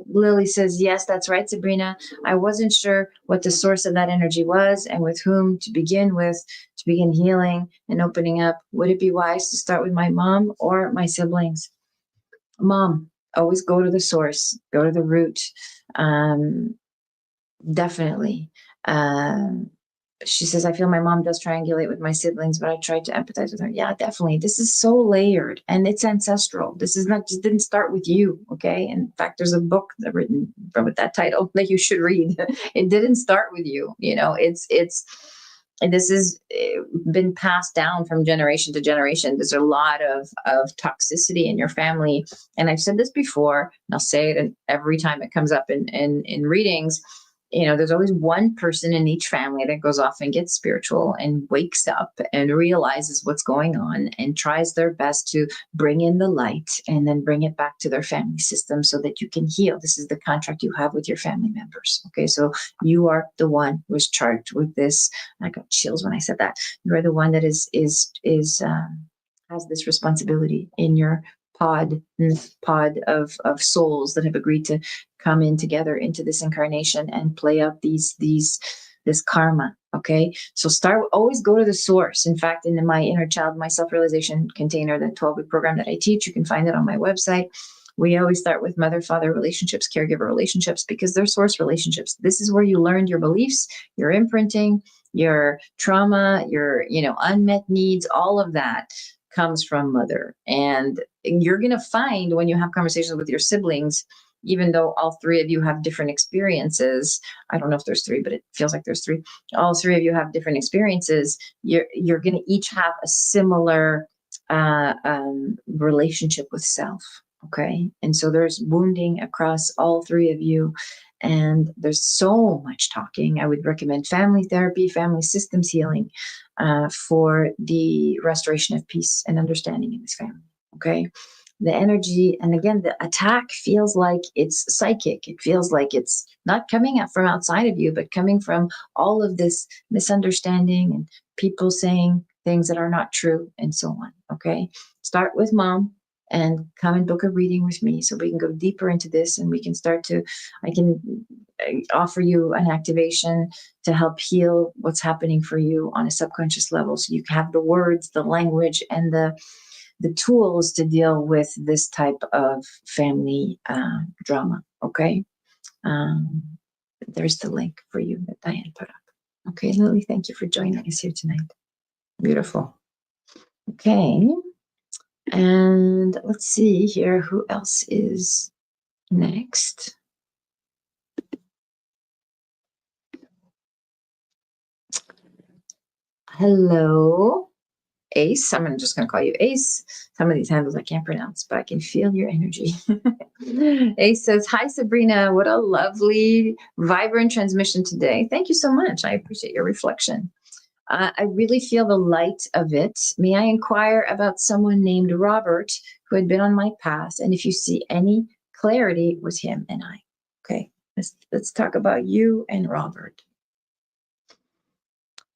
Lily says, yes, that's right, Sabrina. I wasn't sure what the source of that energy was and with whom to begin with, to begin healing and opening up. Would it be wise to start with my mom or my siblings? Mom. Always go to the source, go to the root. Definitely. Um, she says, I feel my mom does triangulate with my siblings, but I tried to empathize with her. Yeah, definitely. This is so layered and it's ancestral. This is not, just didn't start with you. Okay. In fact, there's a book that written with that title that you should read. It didn't start with you. And this has been passed down from generation to generation. There's a lot of toxicity in your family. And I've said this before, and I'll say it every time it comes up in readings. There's always one person in each family that goes off and gets spiritual and wakes up and realizes what's going on and tries their best to bring in the light and then bring it back to their family system so that you can heal. This is the contract you have with your family members. Okay, so you are the one who is charged with this. I got chills when I said that. You are the one that has this responsibility in your pod of souls that have agreed to come in together into this incarnation and play out this karma. Okay, so always go to the source. In fact, in my inner child, my self-realization container, the 12-week program that I teach, you can find it on my website. We always start with mother-father relationships, caregiver relationships, because they're source relationships. This is where you learned your beliefs, your imprinting, your trauma, your unmet needs. All of that comes from mother. And you're going to find when you have conversations with your siblings, even though all three of you have different experiences, I don't know if there's three, but it feels like there's three. All three of you have different experiences. You're going to each have a similar relationship with self. Okay. And so there's wounding across all three of you. And there's so much talking. I would recommend family therapy, family systems healing for the restoration of peace and understanding in this family. Okay. The energy, and again, the attack feels like it's psychic. It feels like it's not coming out from outside of you, but coming from all of this misunderstanding and people saying things that are not true and so on. Okay. Start with mom and come and book a reading with me so we can go deeper into this, and we can I can offer you an activation to help heal what's happening for you on a subconscious level, so you have the words, the language, and the tools to deal with this type of family drama. Okay. There's the link for you that Diane put up. Okay, Lily, thank you for joining us here tonight. Beautiful. Okay. And let's see here, who else is next? Hello, Ace. I'm just going to call you Ace. Some of these handles I can't pronounce, but I can feel your energy. Ace says, hi, Sabrina. What a lovely, vibrant transmission today. Thank you so much. I appreciate your reflection. I really feel the light of it. May I inquire about someone named Robert who had been on my path, and if you see any clarity with him and I. Okay, let's talk about you and Robert.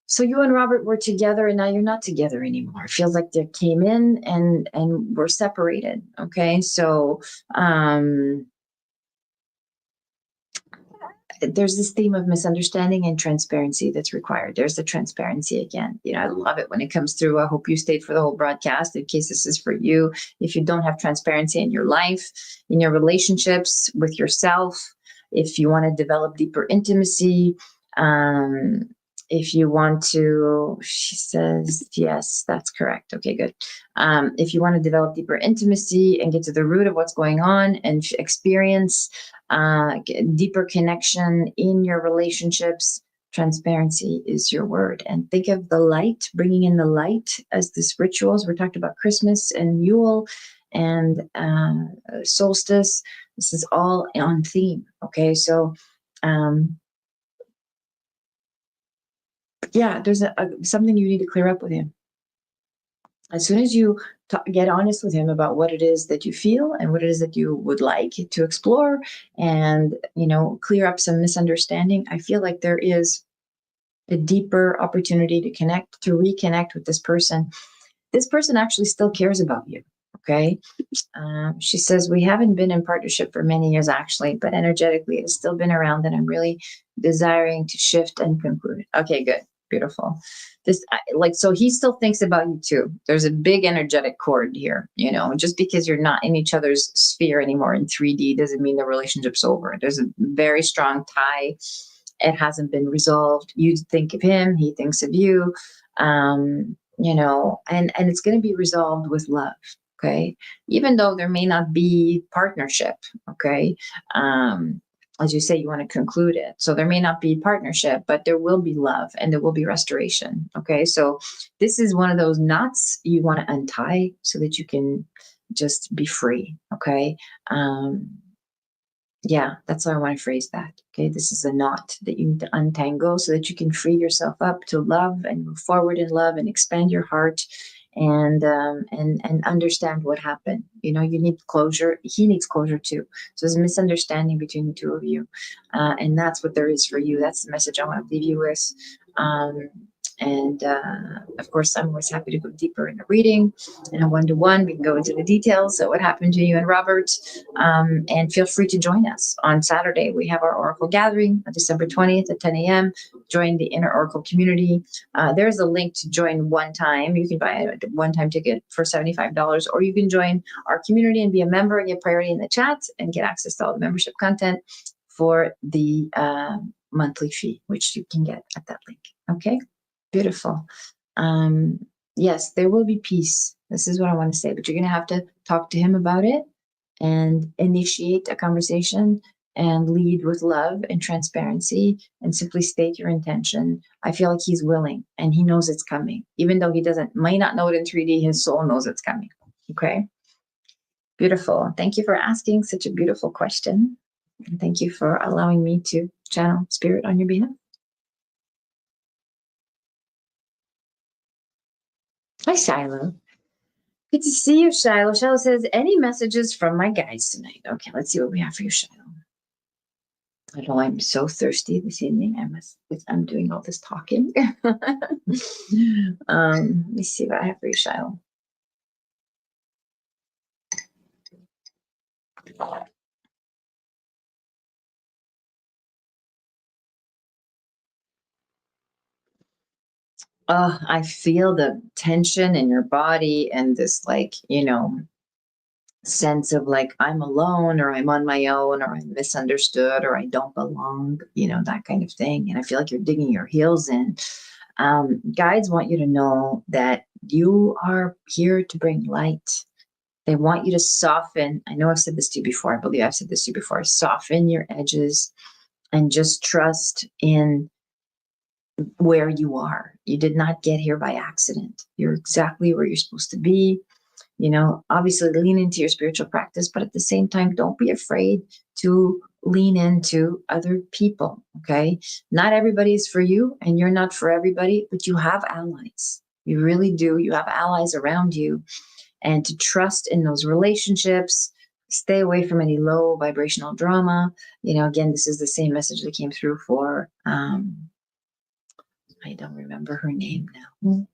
So you and Robert were together, and now you're not together anymore. It feels like they came in and were separated. Okay, so there's this theme of misunderstanding and transparency that's required. There's the transparency again. You know, I love it when it comes through. I hope you stayed for the whole broadcast in case this is for you. If you don't have transparency in your life, in your relationships with yourself, if you want to develop deeper intimacy, if you want to, she says, yes, that's correct. Okay, good. If you want to develop deeper intimacy and get to the root of what's going on and experience deeper connection in your relationships, transparency is your word. And think of the light, bringing in the light as this rituals. We talked about Christmas and Yule and Solstice. This is all on theme. Okay, so yeah, there's something you need to clear up with him. As soon as you get honest with him about what it is that you feel and what it is that you would like to explore, and clear up some misunderstanding, I feel like there is a deeper opportunity to reconnect with this person. This person actually still cares about you. Okay. She says, we haven't been in partnership for many years, actually, but energetically it's still been around, and I'm really desiring to shift and conclude. Okay, good. Beautiful. So he still thinks about you too. There's a big energetic cord here. Just because you're not in each other's sphere anymore in 3D doesn't mean the relationship's over. There's a very strong tie. It hasn't been resolved. You think of him, he thinks of you, and it's going to be resolved with love. Okay. Even though there may not be partnership. Okay. As you say, you want to conclude it. So there may not be partnership, but there will be love and there will be restoration. Okay. So this is one of those knots you want to untie so that you can just be free. Okay. Yeah, that's how I want to phrase that. Okay. This is a knot that you need to untangle so that you can free yourself up to love and move forward in love and expand your heart and understand what happened. You need closure. He needs closure too. So there's a misunderstanding between the two of you. And that's what there is for you. That's the message I want to leave you with. Of course, I'm always happy to go deeper in a reading, in a one-to-one. We can go into the details of what happened to you and Robert. And feel free to join us on Saturday. We have our Oracle gathering on December 20th at 10 a.m. Join the Inner Oracle community. There's a link to join one time. You can buy a one-time ticket for $75, or you can join our community and be a member and get priority in the chat and get access to all the membership content for the monthly fee, which you can get at that link. Okay. Beautiful. Yes, there will be peace. This is what I want to say, but you're going to have to talk to him about it and initiate a conversation and lead with love and transparency and simply state your intention. I feel like he's willing and he knows it's coming. Even though he might not know it in 3D, his soul knows it's coming. Okay. Beautiful. Thank you for asking such a beautiful question. And thank you for allowing me to channel spirit on your behalf. Hi, Shiloh. Good to see you, Shiloh. Shiloh says, any messages from my guides tonight? Okay, let's see what we have for you, Shiloh. I know I'm so thirsty this evening. I'm doing all this talking. Let me see what I have for you, Shiloh. Oh, I feel the tension in your body and this, like, sense of like I'm alone or I'm on my own or I'm misunderstood or I don't belong, that kind of thing. And I feel like you're digging your heels in. Guides want you to know that you are here to bring light. They want you to soften. I know I've said this to you before. I believe I've said this to you before. Soften your edges and just trust in where you are. You did not get here by accident. You're exactly where you're supposed to be. Obviously lean into your spiritual practice, but at the same time, don't be afraid to lean into other people. Okay. Not everybody is for you and you're not for everybody, but you have allies. You really do. You have allies around you, and to trust in those relationships. Stay away from any low vibrational drama. Again, this is the same message that came through for, I don't remember her name now.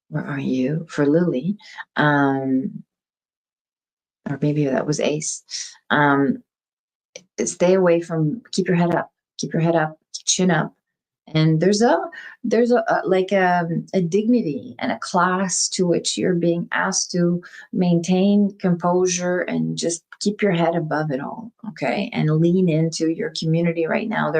Where are you? For Lily. Or maybe that was Ace. Stay away from, keep your head up, chin up. And there's like a dignity and a class to which you're being asked to maintain composure and just keep your head above it all. Okay. And lean into your community right now.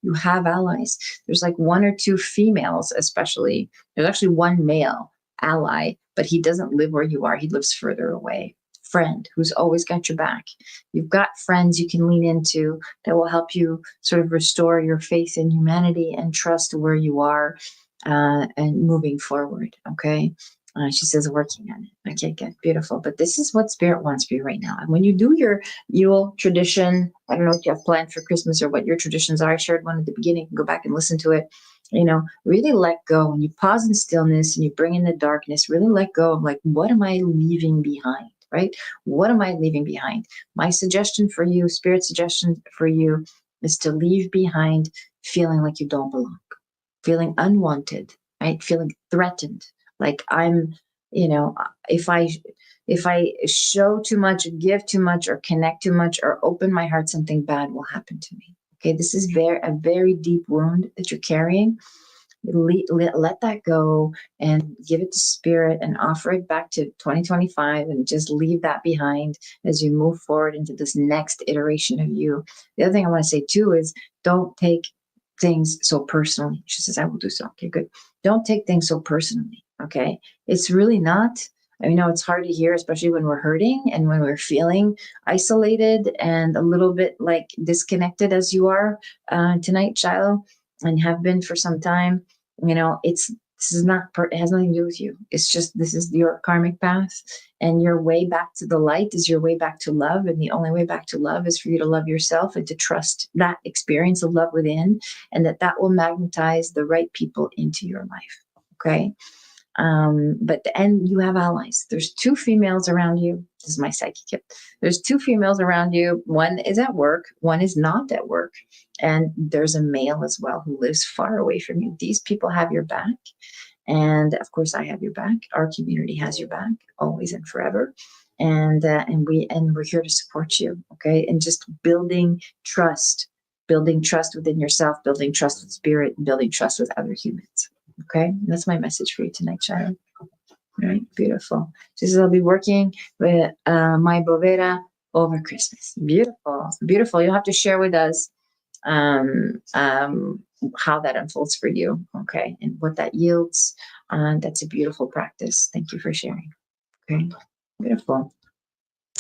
You have allies. There's like one or two females, especially. There's actually one male ally, but he doesn't live where you are. He lives further away. Friend who's always got your back. You've got friends you can lean into that will help you sort of restore your faith in humanity and trust where you are, and moving forward. Okay. She says working on it. Okay, good, beautiful. But this is what Spirit wants for you right now. And when you do your Yule tradition, I don't know what you have planned for Christmas or what your traditions are. I shared one at the beginning. You can go back and listen to it. Really let go. When you pause in stillness and you bring in the darkness, really let go of like, what am I leaving behind? Right? What am I leaving behind? My suggestion for you, Spirit suggestion for you, is to leave behind feeling like you don't belong, feeling unwanted, right? Feeling threatened. Like I'm, if I show too much, give too much, or connect too much, or open my heart, something bad will happen to me. Okay, this is a very deep wound that you're carrying. Let that go and give it to Spirit and offer it back to 2025 and just leave that behind as you move forward into this next iteration of you. The other thing I want to say too is don't take things so personally. She says, I will do so. Okay, good. Don't take things so personally. Okay. It's really not. I know it's hard to hear, especially when we're hurting and when we're feeling isolated and a little bit like disconnected as you are tonight, Shiloh, and have been for some time. This is not, it has nothing to do with you. It's just, this is your karmic path, and your way back to the light is your way back to love. And the only way back to love is for you to love yourself and to trust that experience of love within, and that will magnetize the right people into your life. Okay. And you have allies. There's two females around you. This is my psychic tip. There's two females around you. One is at work. One is not at work. And there's a male as well who lives far away from you. These people have your back. And of course, I have your back. Our community has your back always and forever. And we're here to support you. Okay. And just building trust within yourself, building trust with Spirit, and building trust with other humans. Okay, that's my message for you tonight, child. All right, beautiful. She says, I'll be working with my Boveda over Christmas. Beautiful, beautiful. You'll have to share with us how that unfolds for you, okay, and what that yields. That's a beautiful practice. Thank you for sharing. Okay, beautiful.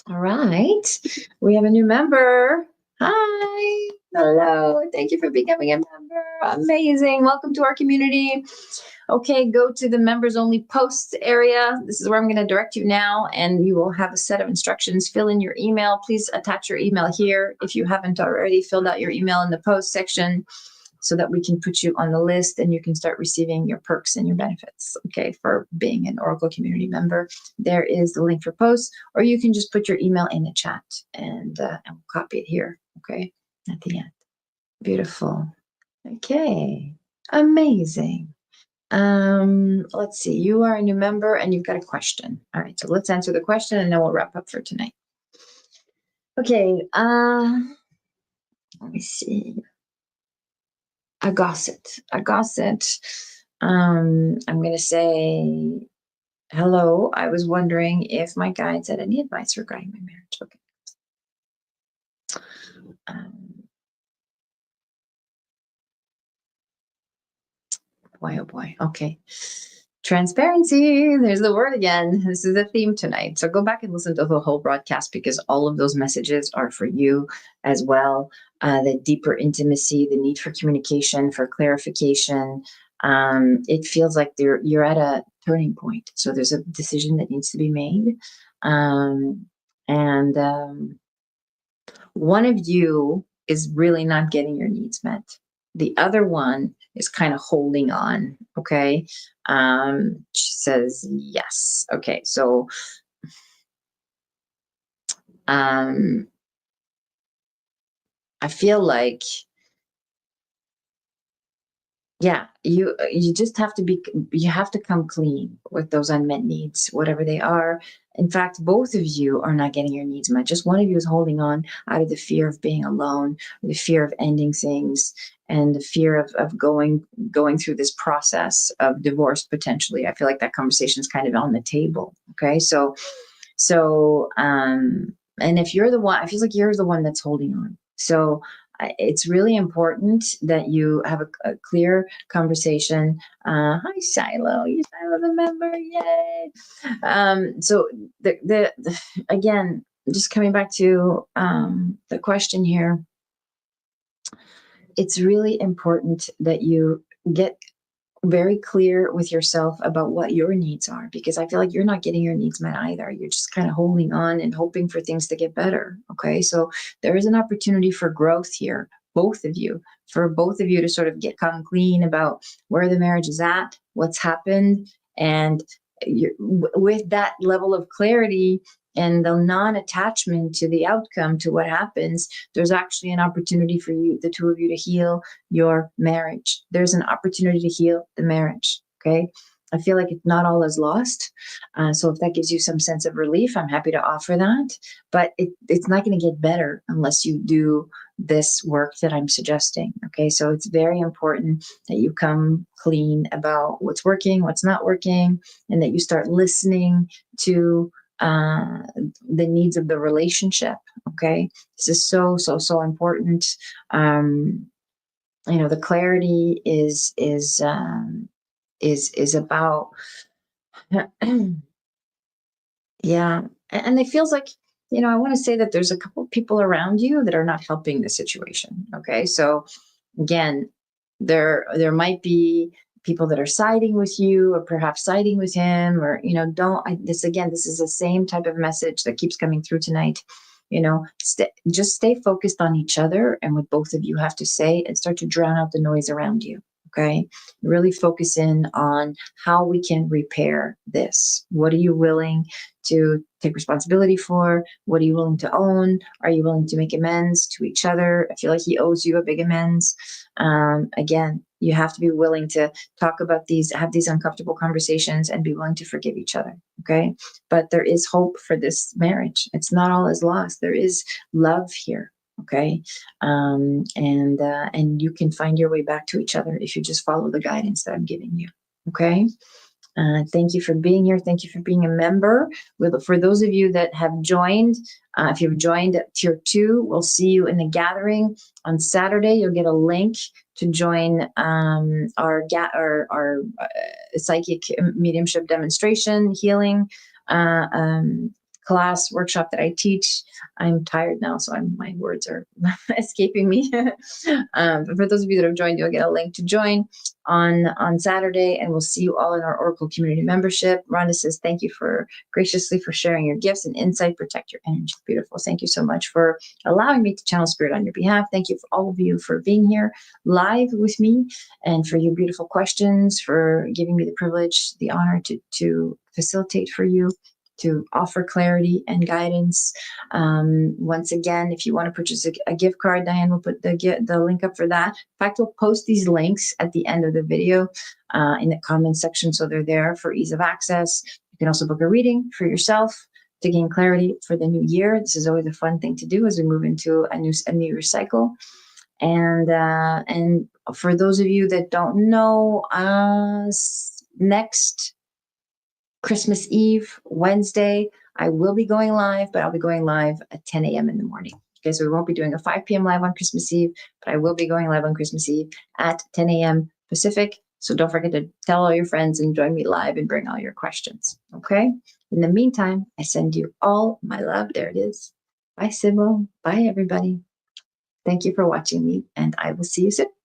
All right, we have a new member. Hi, hello, thank you for becoming a member. Amazing, welcome to our community. Okay, go to the members only posts area. This is where I'm going to direct you now, and you will have a set of instructions. Fill in your email. Please attach your email here if you haven't already filled out your email in the post section, so that we can put you on the list and you can start receiving your perks and your benefits, okay, for being an Oracle community member. There is the link for posts, or you can just put your email in the chat and we'll copy it here, okay, at the end. Beautiful. Okay, amazing. Let's see, you are a new member and you've got a question. All right, so let's answer the question and then we'll wrap up for tonight. Okay, let me see. A gossip. I'm going to say, hello. I was wondering if my guides had any advice regarding my marriage. Okay. Boy, oh boy. Okay. Transparency. There's the word again. This is the theme tonight. So go back and listen to the whole broadcast because all of those messages are for you as well. The deeper intimacy, the need for communication, for clarification. It feels like you're at a turning point. So there's a decision that needs to be made. And one of you is really not getting your needs met. The other one is kind of holding on. Okay. She says, yes. Okay. So, I feel like, yeah, you just have to you have to come clean with those unmet needs, whatever they are. In fact, both of you are not getting your needs met. Just one of you is holding on out of the fear of being alone, the fear of ending things, and the fear of going through this process of divorce potentially. I feel like that conversation is kind of on the table. Okay, so and if you're the one, I feel like you're the one that's holding on. So it's really important that you have a clear conversation. Hi, Shiloh. You Shiloh the member. Yay. So the again, just coming back to the question here, it's really important that you get very clear with yourself about what your needs are, because I feel like you're not getting your needs met either. You're just kind of holding on and hoping for things to get better. Okay. So there is an opportunity for growth here, for both of you to sort of come clean about where the marriage is at, what's happened. And with that level of clarity and the non-attachment to the outcome, to what happens, there's actually an opportunity for you, the two of you, to heal your marriage. There's an opportunity to heal the marriage. Okay. I feel like it's not all is lost. So if that gives you some sense of relief, I'm happy to offer that. But it's not going to get better unless you do this work that I'm suggesting. Okay. So it's very important that you come clean about what's working, what's not working, and that you start listening to the needs of the relationship. Okay. This is so important. The clarity is about yeah. And it feels like, I want to say that there's a couple of people around you that are not helping the situation. Okay. So again, there might be people that are siding with you or perhaps siding with him, or this is the same type of message that keeps coming through tonight. Just stay focused on each other and what both of you have to say, and start to drown out the noise around you. Okay. Really focus in on how we can repair this. What are you willing to take responsibility for? What are you willing to own? Are you willing to make amends to each other? I feel like he owes you a big amends. Again, you have to be willing to talk about have these uncomfortable conversations, and be willing to forgive each other. Okay. But there is hope for this marriage. It's not all is lost. There is love here. Okay. And you can find your way back to each other if you just follow the guidance that I'm giving you. Okay. Thank you for being here. Thank you for being a member. For those of you that have joined, if you've joined at Tier 2, we'll see you in the gathering on Saturday. You'll get a link to join our psychic mediumship demonstration healing class workshop that I teach. I'm tired now, so my words are escaping me. But for those of you that have joined, you'll get a link to join on Saturday, and we'll see you all in our Oracle community membership. Rhonda says, thank you graciously for sharing your gifts and insight. Protect your energy. Beautiful. Thank you so much for allowing me to channel spirit on your behalf. Thank you for all of you for being here live with me, and for your beautiful questions, for giving me the privilege, the honor to facilitate for you, to offer clarity and guidance. Once again, if you want to purchase a gift card, Diane will put the link up for that. In fact, we'll post these links at the end of the video in the comments section, so they're there for ease of access. You can also book a reading for yourself to gain clarity for the new year. This is always a fun thing to do as we move into a new year cycle. And for those of you that don't know, next Christmas Eve, Wednesday, I will be going live, but I'll be going live at 10 a.m. in the morning. Okay, so we won't be doing a 5 p.m. live on Christmas Eve, but I will be going live on Christmas Eve at 10 a.m. Pacific. So don't forget to tell all your friends and join me live and bring all your questions. Okay. In the meantime, I send you all my love. There it is. Bye, Sybil. Bye, everybody. Thank you for watching me, and I will see you soon.